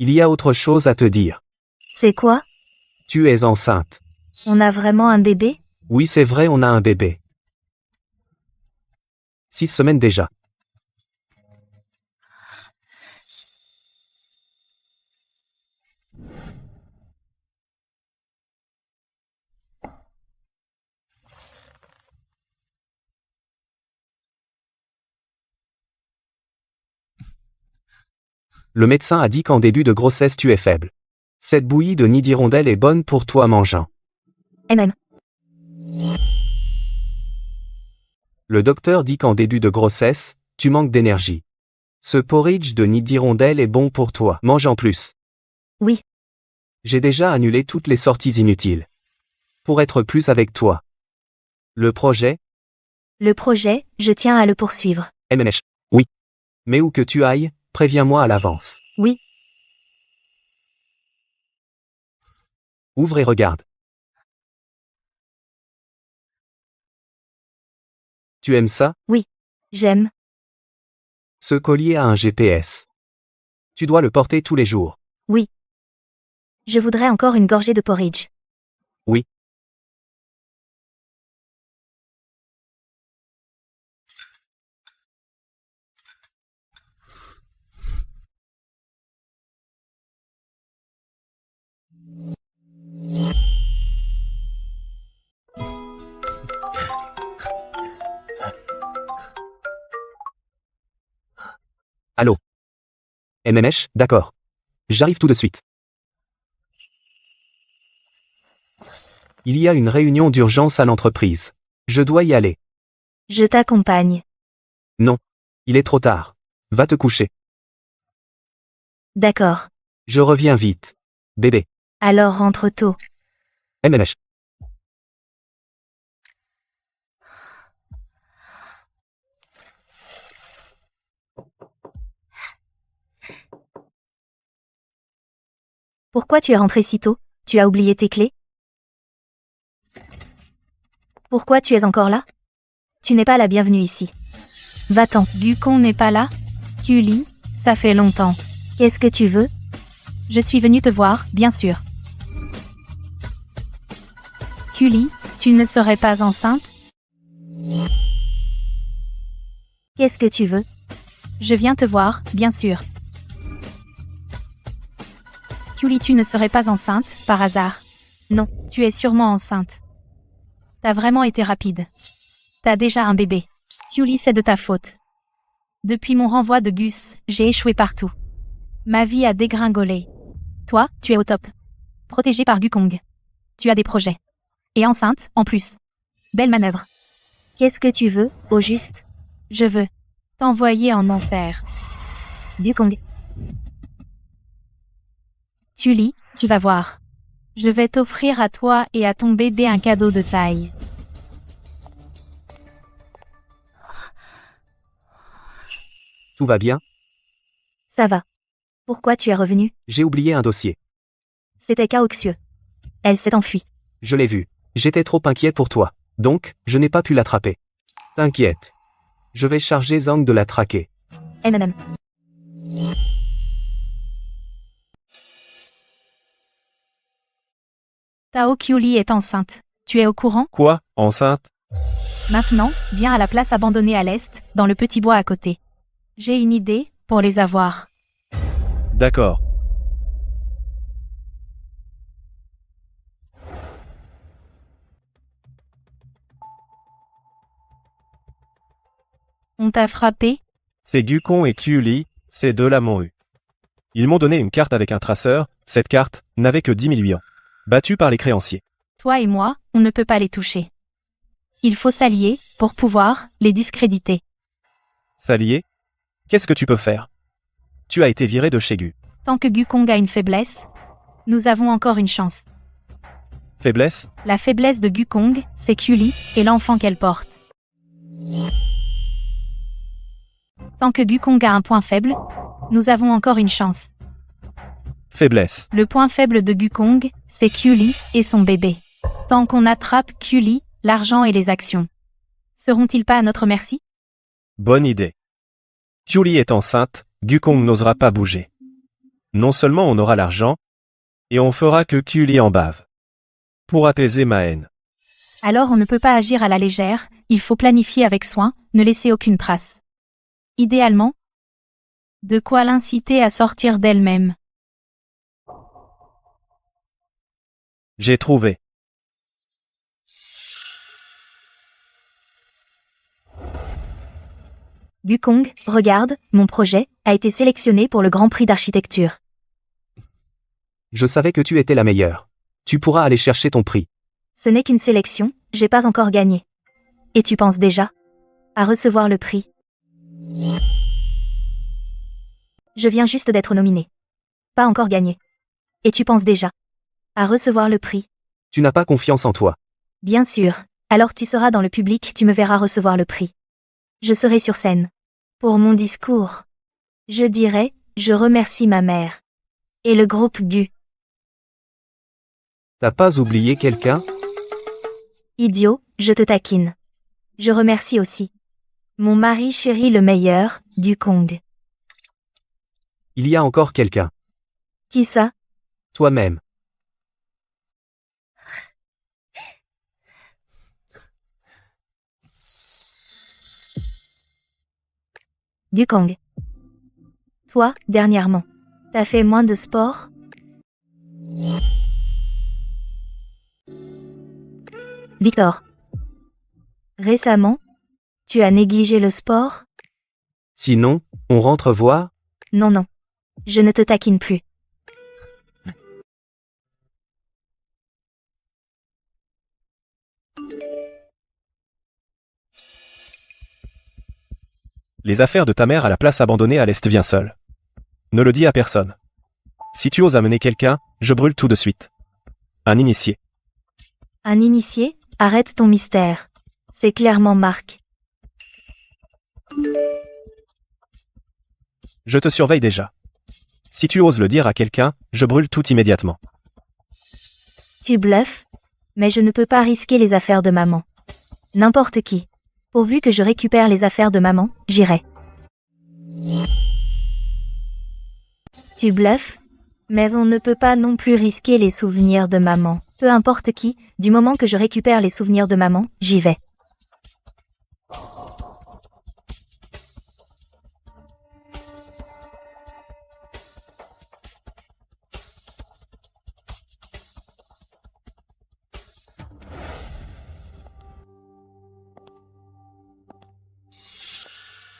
Speaker 2: Il y a autre chose à te dire.
Speaker 4: C'est quoi?
Speaker 2: Tu es enceinte.
Speaker 4: On a vraiment un bébé?
Speaker 2: Oui, c'est vrai, on a un bébé. 6 semaines déjà. Le médecin a dit qu'en début de grossesse tu es faible. Cette bouillie de nid d'hirondelle est bonne pour toi mangeant.
Speaker 4: MM.
Speaker 2: Le docteur dit qu'en début de grossesse, tu manques d'énergie. Ce porridge de nid d'hirondelle est bon pour toi. Mange en plus.
Speaker 4: Oui.
Speaker 2: J'ai déjà annulé toutes les sorties inutiles. Pour être plus avec toi. Le projet,
Speaker 4: Le projet, je tiens à le poursuivre.
Speaker 2: MNH. Oui. Mais où que tu ailles, préviens-moi à l'avance.
Speaker 4: Oui.
Speaker 2: Ouvre et regarde. Tu aimes ça?
Speaker 4: J'aime.
Speaker 2: Ce collier a un GPS. Tu dois le porter tous les jours.
Speaker 4: Je voudrais encore une gorgée de porridge.
Speaker 2: Oui. Allô? MNH, d'accord. J'arrive tout de suite. Il y a une réunion d'urgence à l'entreprise. Je dois y aller.
Speaker 4: Je t'accompagne.
Speaker 2: Non. Il est trop tard. Va te coucher.
Speaker 4: D'accord.
Speaker 2: Je reviens vite. Bébé.
Speaker 4: Alors rentre tôt.
Speaker 2: MNH.
Speaker 4: Pourquoi tu es rentré si tôt? Tu as oublié tes clés? Pourquoi tu es encore là? Tu n'es pas la bienvenue ici. Va-t'en.
Speaker 1: Gukong n'est pas là? Cully, ça fait longtemps.
Speaker 4: Qu'est-ce que tu veux?
Speaker 1: Je suis venue te voir, bien sûr. Cully, tu ne serais pas enceinte?
Speaker 4: Qu'est-ce que tu veux?
Speaker 1: Je viens te voir, bien sûr. Cully, tu ne serais pas enceinte, par hasard?
Speaker 4: Non.
Speaker 1: Tu es sûrement enceinte. T'as vraiment été rapide. T'as déjà un bébé. Cully, c'est de ta faute. Depuis mon renvoi de Gus, j'ai échoué partout. Ma vie a dégringolé. Toi, tu es au top. Protégé par Gukong. Tu as des projets. Et enceinte, en plus. Belle manœuvre.
Speaker 4: Qu'est-ce que tu veux, au juste?
Speaker 1: Je veux t'envoyer en enfer.
Speaker 4: Gukong.
Speaker 1: Cully, tu vas voir. Je vais t'offrir à toi et à ton bébé un cadeau de taille.
Speaker 2: Tout va bien?
Speaker 4: Ça va. Pourquoi tu es revenu?
Speaker 2: J'ai oublié un dossier.
Speaker 4: C'était Kaoxieux. Elle s'est enfuie.
Speaker 2: Je l'ai vu. J'étais trop inquiet pour toi. Donc, je n'ai pas pu l'attraper. T'inquiète. Je vais charger Zhang de la traquer.
Speaker 4: MMM.
Speaker 1: Tao Cully est enceinte. Tu es au courant?
Speaker 3: Quoi? Enceinte?
Speaker 1: Maintenant, viens à la place abandonnée à l'est, dans le petit bois à côté. J'ai une idée, pour les avoir.
Speaker 3: D'accord.
Speaker 1: On t'a frappé?
Speaker 3: C'est Gukong et Kyuli, ces deux-là m'ont eu. Ils m'ont donné une carte avec un traceur, cette carte n'avait que 10 000 yuans. Battue par les créanciers.
Speaker 1: Toi et moi, on ne peut pas les toucher. Il faut s'allier, pour pouvoir, les discréditer.
Speaker 3: S'allier? Qu'est-ce que tu peux faire? Tu as été viré de chez Gu.
Speaker 1: Tant que Gukong a une faiblesse, nous avons encore une chance.
Speaker 3: Faiblesse?
Speaker 1: La faiblesse de Gukong, c'est Cully, et l'enfant qu'elle porte. Tant que Gukong a un point faible, nous avons encore une chance.
Speaker 3: Faiblesse.
Speaker 1: Le point faible de Gukong, c'est Cully et son bébé. Tant qu'on attrape Cully, l'argent et les actions. Seront-ils pas à notre merci?
Speaker 3: Bonne idée. Kyuli est enceinte, Gukong n'osera pas bouger. Non seulement on aura l'argent, et on fera que Kyuli en bave. Pour apaiser ma haine.
Speaker 1: Alors on ne peut pas agir à la légère, il faut planifier avec soin, ne laisser aucune trace. Idéalement, de quoi l'inciter à sortir d'elle-même.
Speaker 3: J'ai trouvé.
Speaker 4: Gukong, regarde, mon projet a été sélectionné pour le Grand Prix d'architecture.
Speaker 2: Je savais que tu étais la meilleure. Tu pourras aller chercher ton prix.
Speaker 4: Ce n'est qu'une sélection, j'ai pas encore gagné. Et tu penses déjà à recevoir le prix? Je viens juste d'être nominé. Pas encore gagné. Et tu penses déjà à recevoir le prix?
Speaker 2: Tu n'as pas confiance en toi.
Speaker 4: Bien sûr. Alors tu seras dans le public, tu me verras recevoir le prix. Je serai sur scène. Pour mon discours, je dirai, je remercie ma mère. Et le groupe Gu.
Speaker 2: T'as pas oublié quelqu'un?
Speaker 4: Idiot, je te taquine. Je remercie aussi mon mari chéri le meilleur, Gukong.
Speaker 2: Il y a encore quelqu'un.
Speaker 4: Qui ça?
Speaker 2: Toi-même.
Speaker 4: Gukong. Toi, dernièrement, t'as fait moins de sport? Victor. Récemment, tu as négligé le sport?
Speaker 2: Sinon, on rentre voir?
Speaker 4: Non, non. Je ne te taquine plus.
Speaker 3: Les affaires de ta mère à la place abandonnée à l'Est viennent seul. Ne le dis à personne. Si tu oses amener quelqu'un, je brûle tout de suite. Un initié.
Speaker 4: Un initié? Arrête ton mystère. C'est clairement Marc.
Speaker 3: Je te surveille déjà. Si tu oses le dire à quelqu'un, je brûle tout immédiatement.
Speaker 4: Tu bluffes? Mais je ne peux pas risquer les affaires de maman. N'importe qui. Pourvu que je récupère les affaires de maman, j'irai. Tu bluffes? Mais on ne peut pas non plus risquer les souvenirs de maman. Peu importe qui, du moment que je récupère les souvenirs de maman, j'y vais.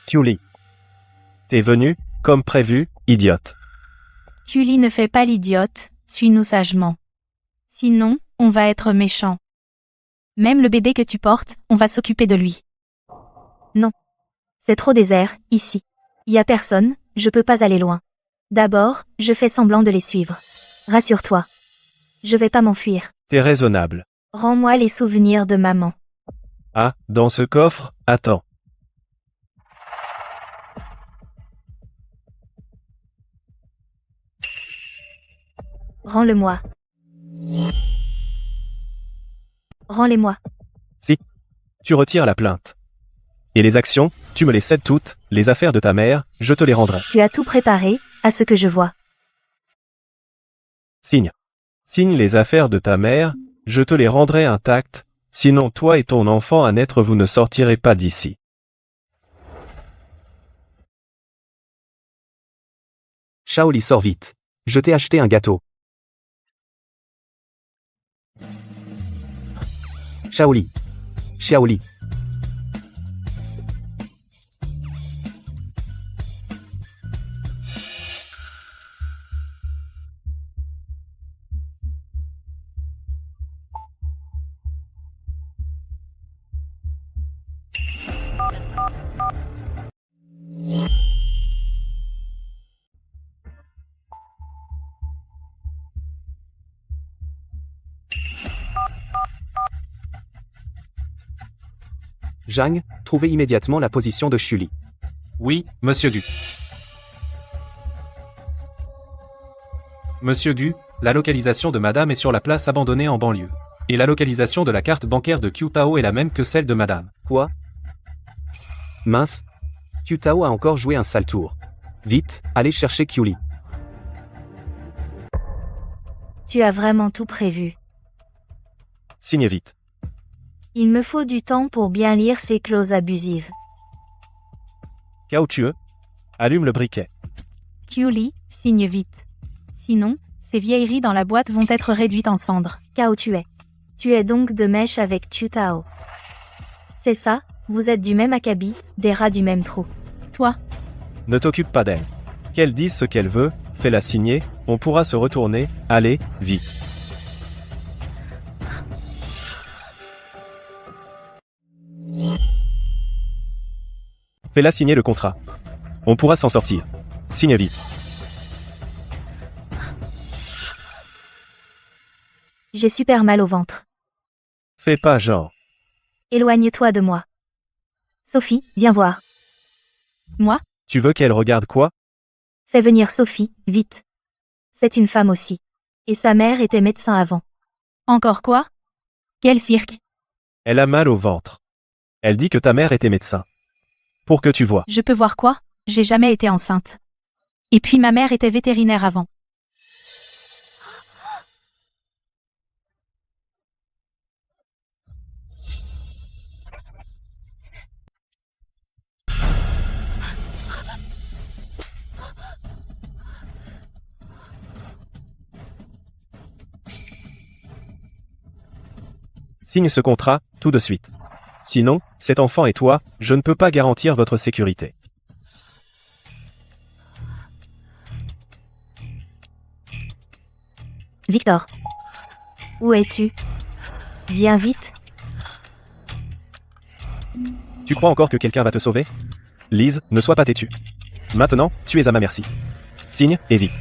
Speaker 3: Kyuli. T'es venu, comme prévu, idiote.
Speaker 1: Kyuli ne fait pas l'idiote, suis-nous sagement. Sinon, on va être méchant. Même le bébé que tu portes, on va s'occuper de lui.
Speaker 4: Non. C'est trop désert, ici. Y a personne, je peux pas aller loin. D'abord, je fais semblant de les suivre. Rassure-toi. Je vais pas m'enfuir.
Speaker 3: T'es raisonnable.
Speaker 4: Rends-moi les souvenirs de maman.
Speaker 3: Ah, dans ce coffre, attends.
Speaker 4: Rends-le-moi. Rends-les-moi.
Speaker 3: Si. Tu retires la plainte. Et les actions, tu me les cèdes toutes, les affaires de ta mère, je te les rendrai.
Speaker 4: Tu as tout préparé, à ce que je vois.
Speaker 3: Signe. Signe les affaires de ta mère, je te les rendrai intactes, sinon toi et ton enfant à naître vous ne sortirez pas d'ici.
Speaker 2: Shaoli sort vite. Je t'ai acheté un gâteau. Shaoli. Shaoli. Jang, trouvez immédiatement la position de Shuli.
Speaker 6: Oui, Monsieur Gu. Monsieur Gu, la localisation de Madame est sur la place abandonnée en banlieue. Et la localisation de la carte bancaire de Kyutao est la même que celle de Madame.
Speaker 2: Quoi? Mince. Kyutao a encore joué un sale tour. Vite, allez chercher Kyuli.
Speaker 4: Tu as vraiment tout prévu.
Speaker 3: Signe vite.
Speaker 4: Il me faut du temps pour bien lire ces clauses abusives.
Speaker 3: Cao Tue, allume le briquet.
Speaker 1: Qiuli, signe vite. Sinon, ces vieilleries dans la boîte vont être réduites en cendres.
Speaker 4: Cao Tue. Tu es donc de mèche avec Tu Tao. C'est ça, vous êtes du même acabit, des rats du même trou.
Speaker 1: Toi,
Speaker 3: Ne t'occupe pas d'elle. Qu'elle dise ce qu'elle veut, fais-la signer, on pourra se retourner, allez, vite. Fais-la signer le contrat. On pourra s'en sortir. Signe vite.
Speaker 4: J'ai super mal au ventre.
Speaker 3: Fais pas genre.
Speaker 4: Éloigne-toi de moi. Sophie, viens voir.
Speaker 1: moi,
Speaker 3: Tu veux qu'elle regarde quoi?
Speaker 4: Fais venir Sophie, vite. C'est une femme aussi. Et sa mère était médecin avant.
Speaker 1: encore quoi? Quel cirque?
Speaker 3: Elle a mal au ventre. Elle dit que ta mère était médecin. Pour que tu vois.
Speaker 1: Je peux voir quoi? J'ai jamais été enceinte. Et puis ma mère était vétérinaire avant.
Speaker 3: Signe ce contrat, tout de suite. Sinon, cet enfant et toi, je ne peux pas garantir votre sécurité.
Speaker 4: Victor. Où es-tu? Viens vite.
Speaker 3: Tu crois encore que quelqu'un va te sauver? Lise, ne sois pas têtue. Maintenant, tu es à ma merci. Signe, et vite.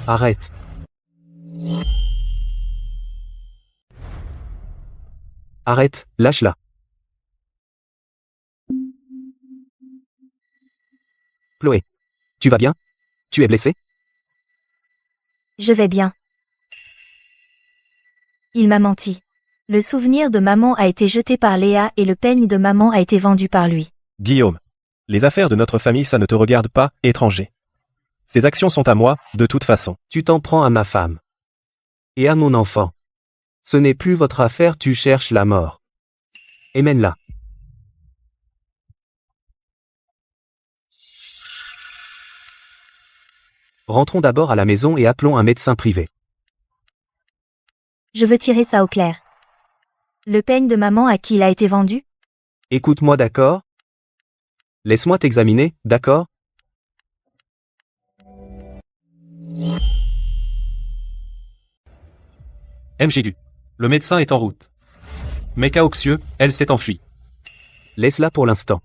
Speaker 2: Arrête. Arrête, lâche-la. Chloé. Tu vas bien? Tu es blessée?
Speaker 4: Je vais bien. Il m'a menti. Le souvenir de maman a été jeté par Léa et le peigne de maman a été vendu par lui.
Speaker 3: Guillaume. Les affaires de notre famille, ça ne te regarde pas, étranger. Ces actions sont à moi, de toute façon.
Speaker 2: Tu t'en prends à ma femme. Et à mon enfant. Ce n'est plus votre affaire, tu cherches la mort. Emmène-la. Rentrons d'abord à la maison et appelons un médecin privé.
Speaker 4: Je veux tirer ça au clair. Le peigne de maman à qui il a été vendu?
Speaker 2: Écoute-moi, d'accord? Laisse-moi t'examiner, d'accord?
Speaker 6: MGU. Le médecin est en route. Mais Caoxieux, elle s'est enfuie.
Speaker 2: Laisse-la pour l'instant.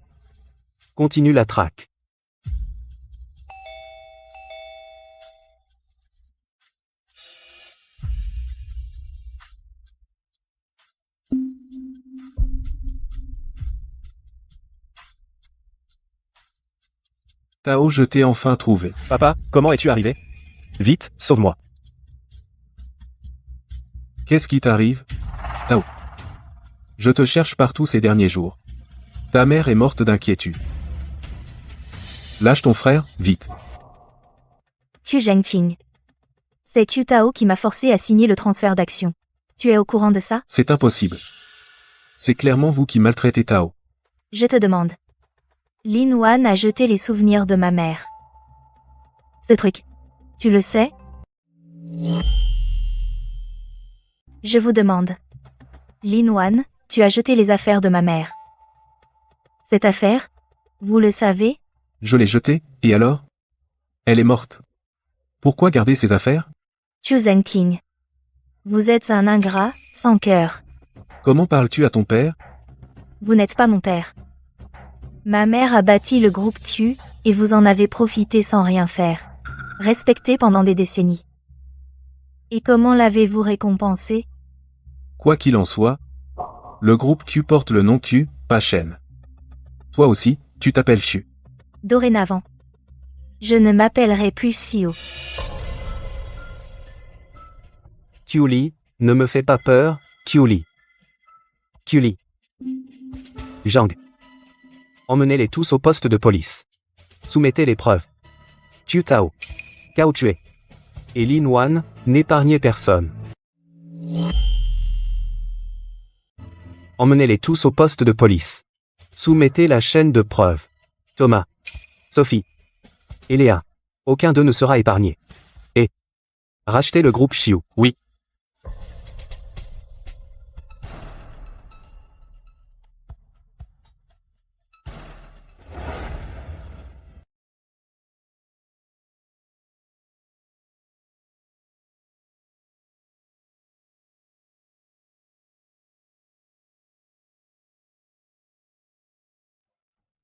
Speaker 2: Continue la traque.
Speaker 5: Tao, je t'ai enfin trouvé.
Speaker 3: Papa, comment es-tu arrivé? Vite, sauve-moi.
Speaker 5: Qu'est-ce qui t'arrive? Tao. Je te cherche partout ces derniers jours. Ta mère est morte d'inquiétude. Lâche ton frère, vite.
Speaker 4: Tu Zhengqing. C'est Tu Tao qui m'a forcé à signer le transfert d'action. Tu es au courant de ça?
Speaker 5: C'est impossible. C'est clairement vous qui maltraitez Tao.
Speaker 4: Je te demande. Lin Wan a jeté les souvenirs de ma mère. Ce truc. Tu le sais? Je vous demande. Lin Wan, tu as jeté les affaires de ma mère. Cette affaire? Vous le savez?
Speaker 5: Je l'ai jetée, et alors? Elle est morte. Pourquoi garder ses affaires?
Speaker 4: Tu Zhengqing. Vous êtes un ingrat, sans cœur.
Speaker 5: Comment parles-tu à ton père?
Speaker 4: Vous n'êtes pas mon père. Ma mère a bâti le groupe Tu, et vous en avez profité sans rien faire. Respecté pendant des décennies. Et comment l'avez-vous récompensé?
Speaker 5: Quoi qu'il en soit, le groupe Q porte le nom Q, pas Shen. Toi aussi, tu t'appelles Xu.
Speaker 4: Dorénavant. Je ne m'appellerai plus Sio.
Speaker 2: Qiuli, ne me fais pas peur, Qiuli. Qiuli. Zhang. Emmenez-les tous au poste de police. Soumettez les preuves. Tu Tao. Cao Tue. et Lin Wan n'épargnait personne. Emmenez-les tous au poste de police. Soumettez la chaîne de preuves. Thomas, Sophie et Léa. Aucun d'eux ne sera épargné. Et rachetez le groupe Chiu.
Speaker 6: Oui.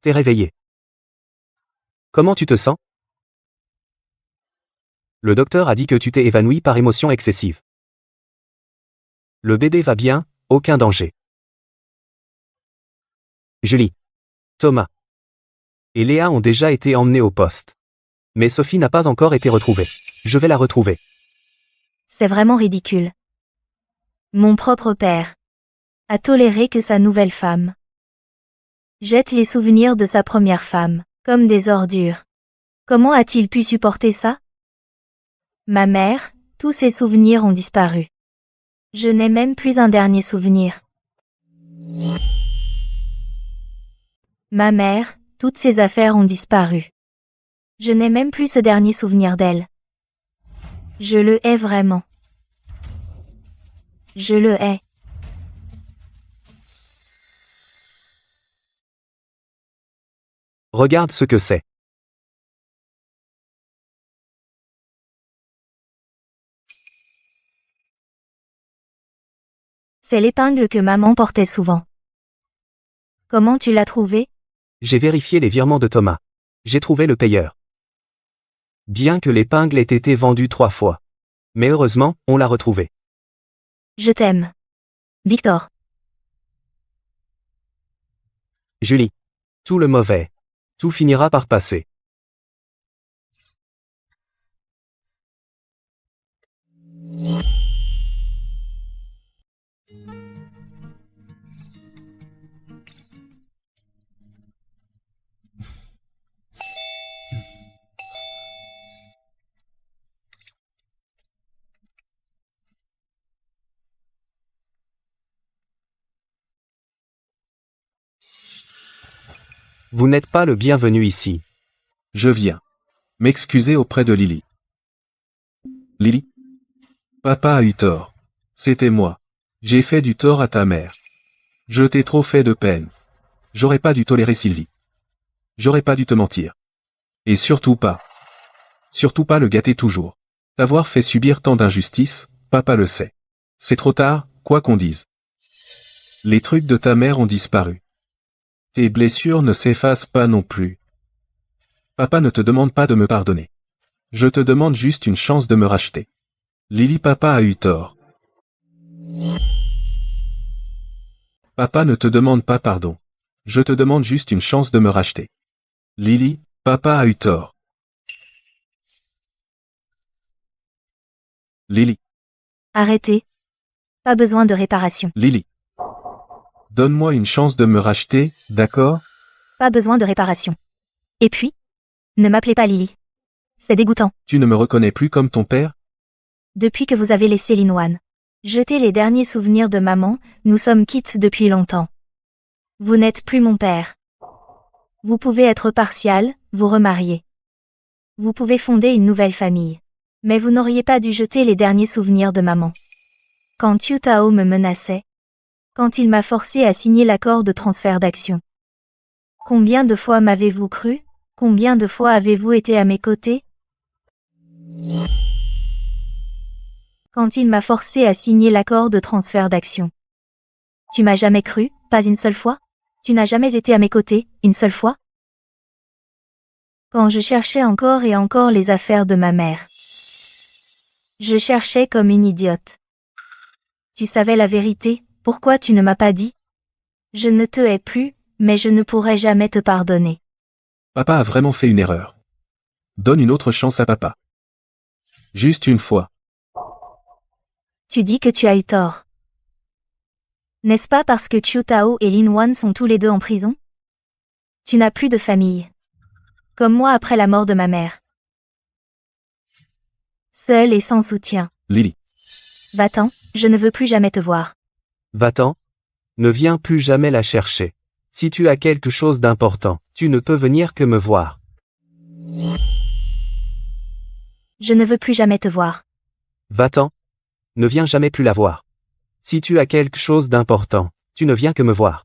Speaker 2: T'es réveillé. Comment tu te sens? Le docteur a dit que tu t'es évanoui par émotion excessive. Le bébé va bien, aucun danger. Julie, Thomas et Léa ont déjà été emmenés au poste. Mais Sophie n'a pas encore été retrouvée. Je vais la retrouver.
Speaker 4: C'est vraiment ridicule. Mon propre père a toléré que sa nouvelle femme jette les souvenirs de sa première femme, comme des ordures. Comment a-t-il pu supporter ça? Ma mère, tous ses souvenirs ont disparu. Je n'ai même plus un dernier souvenir. Ma mère, toutes ses affaires ont disparu. Je n'ai même plus ce dernier souvenir d'elle. Je le hais vraiment. Je le hais.
Speaker 2: Regarde ce que c'est.
Speaker 4: C'est l'épingle que maman portait souvent. Comment tu l'as trouvée?
Speaker 2: J'ai vérifié les virements de Thomas. J'ai trouvé le payeur. Bien que l'épingle ait été vendue 3 fois. Mais heureusement, on l'a retrouvée.
Speaker 4: Je t'aime. Victor.
Speaker 2: Julie. Tout le mauvais. Tout finira par passer. Vous n'êtes pas le bienvenu ici.
Speaker 5: Je viens m'excuser auprès de Lily. Lily? Papa a eu tort. C'était moi. J'ai fait du tort à ta mère. Je t'ai trop fait de peine. J'aurais pas dû tolérer Sylvie. J'aurais pas dû te mentir. Et surtout pas le gâter toujours. T'avoir fait subir tant d'injustices, papa le sait. C'est trop tard, quoi qu'on dise. Les trucs de ta mère ont disparu. Tes blessures ne s'effacent pas non plus. Papa ne te demande pas de me pardonner. Je te demande juste une chance de me racheter. Lily, papa a eu tort. Papa ne te demande pas pardon. Je te demande juste une chance de me racheter. Lily, papa a eu tort. Lily.
Speaker 4: Arrêtez. Pas besoin de réparation.
Speaker 5: Lily. Donne-moi une chance de me racheter, d'accord?
Speaker 4: Pas besoin de réparation. Et puis? Ne m'appelez pas Lily. C'est dégoûtant.
Speaker 5: Tu ne me reconnais plus comme ton père?
Speaker 4: Depuis que vous avez laissé Lin Wan jeter les derniers souvenirs de maman, nous sommes quittes depuis longtemps. Vous n'êtes plus mon père. Vous pouvez être partial, vous remarier. Vous pouvez fonder une nouvelle famille. Mais vous n'auriez pas dû jeter les derniers souvenirs de maman. Quand Qiu Tao me menaçait, quand il m'a forcé à signer l'accord de transfert d'action. Combien de fois m'avez-vous cru? Combien de fois avez-vous été à mes côtés? Quand il m'a forcé à signer l'accord de transfert d'action. Tu m'as jamais cru, pas une seule fois? Tu n'as jamais été à mes côtés, une seule fois? Quand je cherchais encore et encore les affaires de ma mère. Je cherchais comme une idiote. Tu savais la vérité, pourquoi tu ne m'as pas dit? Je ne te hais plus, mais je ne pourrai jamais te pardonner.
Speaker 5: Papa a vraiment fait une erreur. Donne une autre chance à papa. Juste une fois.
Speaker 4: Tu dis que tu as eu tort. N'est-ce pas parce que Qiu Tao et Lin Wan sont tous les deux en prison? Tu n'as plus de famille. Comme moi après la mort de ma mère. Seule et sans soutien.
Speaker 5: Lily.
Speaker 4: Va-t'en, je ne veux plus jamais te voir.
Speaker 2: Va-t'en. Ne viens plus jamais la chercher. Si tu as quelque chose d'important, tu ne peux venir que me voir.
Speaker 4: Je ne veux plus jamais te voir.
Speaker 2: Va-t'en. Ne viens jamais plus la voir. Si tu as quelque chose d'important, tu ne viens que me voir.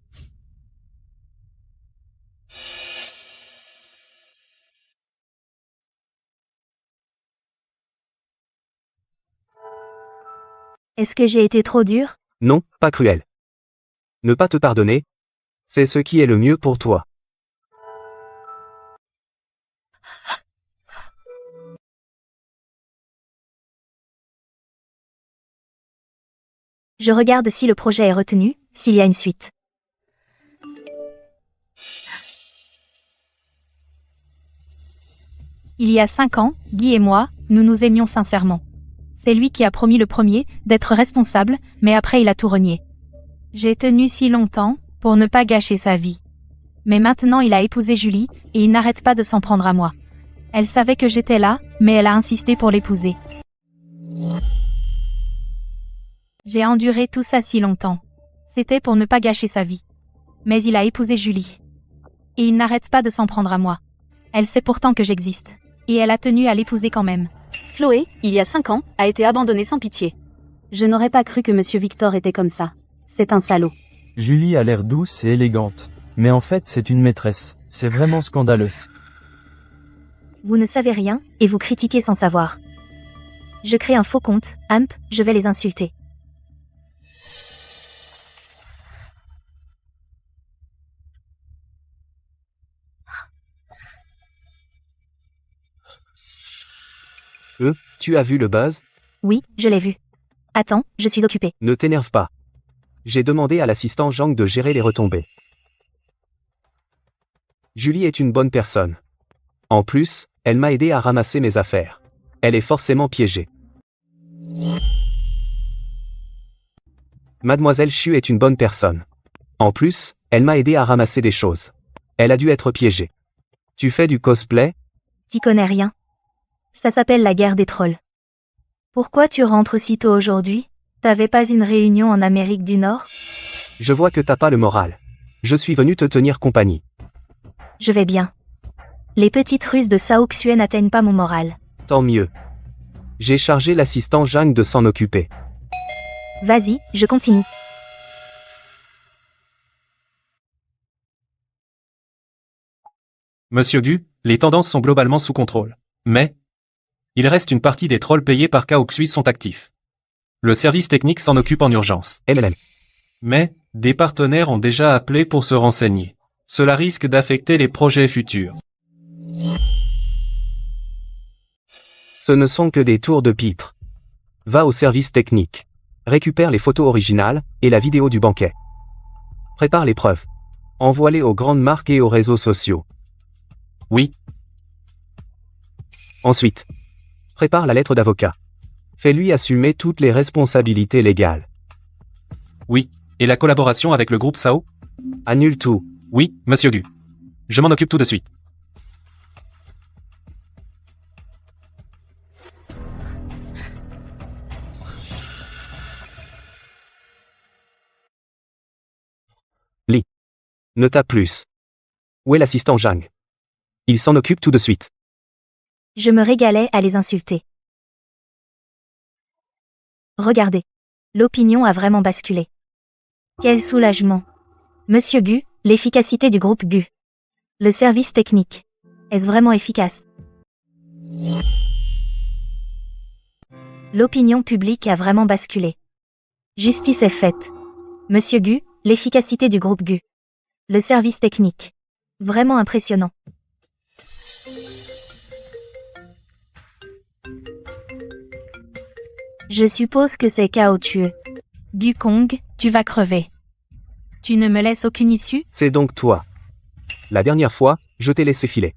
Speaker 4: Est-ce que j'ai été trop dur?
Speaker 2: Non, pas cruel. Ne pas te pardonner, c'est ce qui est le mieux pour toi.
Speaker 4: Je regarde si le projet est retenu, s'il y a une suite.
Speaker 1: Il y a 5 ans, Guy et moi, nous nous aimions sincèrement. C'est lui qui a promis le premier d'être responsable, mais après il a tout renié. J'ai tenu si longtemps pour ne pas gâcher sa vie. Mais maintenant il a épousé Julie, et il n'arrête pas de s'en prendre à moi. Elle savait que j'étais là, mais elle a insisté pour l'épouser. J'ai enduré tout ça si longtemps. C'était pour ne pas gâcher sa vie. Mais il a épousé Julie. Et il n'arrête pas de s'en prendre à moi. Elle sait pourtant que j'existe. Et elle a tenu à l'épouser quand même.
Speaker 7: Chloé, il y a 5 ans, a été abandonnée sans pitié. Je n'aurais pas cru que Monsieur Victor était comme ça. C'est un salaud.
Speaker 8: Julie a l'air douce et élégante. Mais en fait, c'est une maîtresse. C'est vraiment scandaleux.
Speaker 4: Vous ne savez rien, et vous critiquez sans savoir. Je crée un faux compte, Amp, je vais les insulter.
Speaker 2: Tu as vu le buzz?
Speaker 4: Oui, je l'ai vu. Attends, je suis occupée.
Speaker 2: Ne t'énerve pas. J'ai demandé à l'assistant Zhang de gérer les retombées. Julie est une bonne personne. En plus, elle m'a aidé à ramasser mes affaires. Elle est forcément piégée. Mademoiselle Xu est une bonne personne. En plus, elle m'a aidé à ramasser des choses. Elle a dû être piégée. Tu fais du cosplay?
Speaker 4: T'y connais rien. Ça s'appelle la guerre des trolls. Pourquoi tu rentres si tôt aujourd'hui? T'avais pas une réunion en Amérique du Nord?
Speaker 2: Je vois que t'as pas le moral. Je suis venu te tenir compagnie.
Speaker 4: Je vais bien. Les petites ruses de Sao Xue n'atteignent pas mon moral.
Speaker 2: Tant mieux. J'ai chargé l'assistant Zhang de s'en occuper.
Speaker 4: Vas-y, je continue.
Speaker 6: Monsieur Gu, les tendances sont globalement sous contrôle. Mais il reste une partie des trolls payés par Kaoxui sont actifs. Le service technique s'en occupe en urgence.
Speaker 2: MLM.
Speaker 6: Mais des partenaires ont déjà appelé pour se renseigner. Cela risque d'affecter les projets futurs.
Speaker 2: Ce ne sont que des tours de pitre. Va au service technique. Récupère les photos originales et la vidéo du banquet. Prépare les preuves. Envoie-les aux grandes marques et aux réseaux sociaux.
Speaker 6: Oui,
Speaker 2: Ensuite, prépare la lettre d'avocat. Fais-lui assumer toutes les responsabilités légales.
Speaker 6: oui. Et la collaboration avec le groupe Sao?
Speaker 2: Annule tout.
Speaker 6: Oui, monsieur Gu. Je m'en occupe tout de suite.
Speaker 2: Ne tape plus. Où est l'assistant Zhang? Il s'en occupe tout de suite.
Speaker 4: Je me régalais à les insulter. Regardez. L'opinion a vraiment basculé. Quel soulagement. Monsieur Gu, l'efficacité du groupe Gu. Le service technique. Est-ce vraiment efficace? L'opinion publique a vraiment basculé. Justice est faite. Monsieur Gu, l'efficacité du groupe Gu. Le service technique. Vraiment impressionnant. Je suppose que c'est Cao Tue.
Speaker 1: Gu Kong, tu vas crever. Tu ne me laisses aucune issue?
Speaker 2: C'est donc toi. La dernière fois, je t'ai laissé filer.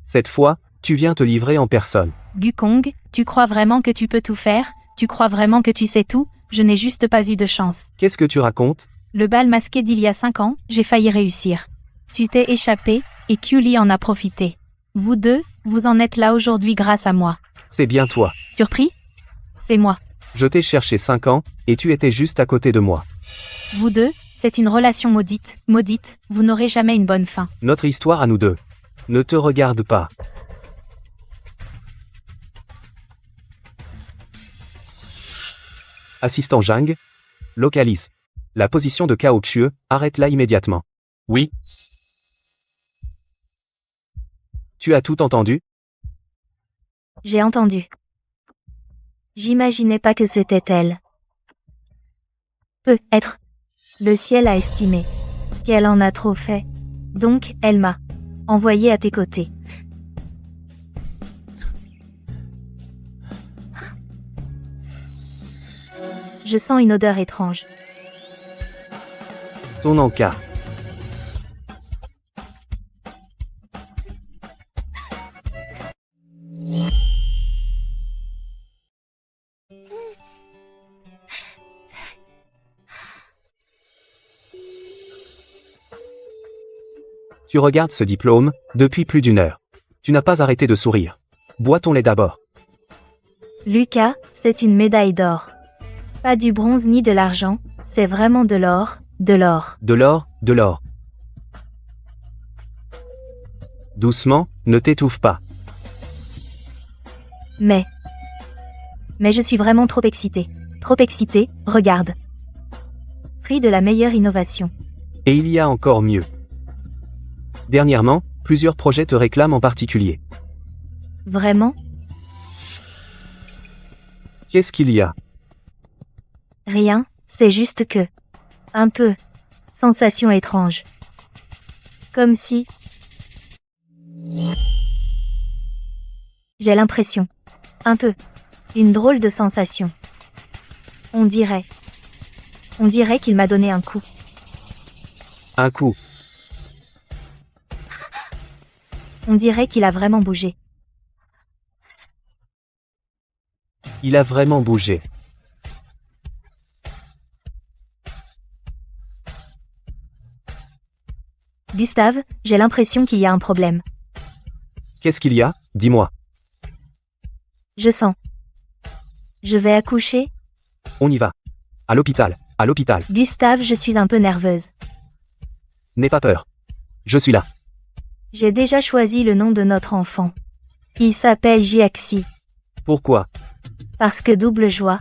Speaker 2: Cette fois, tu viens te livrer en personne.
Speaker 1: Gu Kong, tu crois vraiment que tu peux tout faire? Tu crois vraiment que tu sais tout? Je n'ai juste pas eu de chance.
Speaker 2: Qu'est-ce que tu racontes?
Speaker 1: Le bal masqué d'il y a 5 ans, j'ai failli réussir. Tu t'es échappé, et Kyuli en a profité. Vous deux, vous en êtes là aujourd'hui grâce à moi.
Speaker 2: C'est bien toi.
Speaker 1: Surpris? C'est moi.
Speaker 2: Je t'ai cherché 5 ans, et tu étais juste à côté de moi.
Speaker 1: Vous deux, c'est une relation maudite, maudite, vous n'aurez jamais une bonne fin.
Speaker 2: Notre histoire à nous deux. Ne te regarde pas. Assistant Zhang. Localise. La position de Cao Qiu, arrête-la immédiatement.
Speaker 6: Oui,
Speaker 2: Tu as tout entendu?
Speaker 4: J'ai entendu. J'imaginais pas que c'était elle. Peut-être. Le ciel a estimé qu'elle en a trop fait. Donc, elle m'a envoyé à tes côtés. Je sens une odeur étrange.
Speaker 2: Ton encart. Tu regardes ce diplôme, depuis plus d'1 heure. Tu n'as pas arrêté de sourire. Bois ton lait d'abord.
Speaker 4: Lucas, c'est une médaille d'or. Pas du bronze ni de l'argent, c'est vraiment de l'or, de l'or.
Speaker 2: De l'or, de l'or. Doucement, ne t'étouffe pas.
Speaker 4: Mais je suis vraiment trop excitée. Trop excitée, regarde. Prix de la meilleure innovation.
Speaker 2: Et il y a encore mieux. Dernièrement, plusieurs projets te réclament en particulier.
Speaker 4: Vraiment?
Speaker 2: Qu'est-ce qu'il y a?
Speaker 4: Rien, c'est juste que... Un peu. Sensation étrange. Comme si... J'ai l'impression. Un peu. Une drôle de sensation. On dirait qu'il m'a donné un coup.
Speaker 2: Un coup.
Speaker 4: On dirait qu'il a vraiment bougé.
Speaker 2: Il a vraiment bougé.
Speaker 4: Gustave, j'ai l'impression qu'il y a un problème.
Speaker 2: Qu'est-ce qu'il y a? Dis-moi.
Speaker 4: Je sens. Je vais accoucher?
Speaker 2: On y va. À l'hôpital. À l'hôpital.
Speaker 4: Gustave, je suis un peu nerveuse.
Speaker 2: N'aie pas peur. Je suis là.
Speaker 4: J'ai déjà choisi le nom de notre enfant. Il s'appelle Jiaxi.
Speaker 2: Pourquoi?
Speaker 4: Parce que double joie,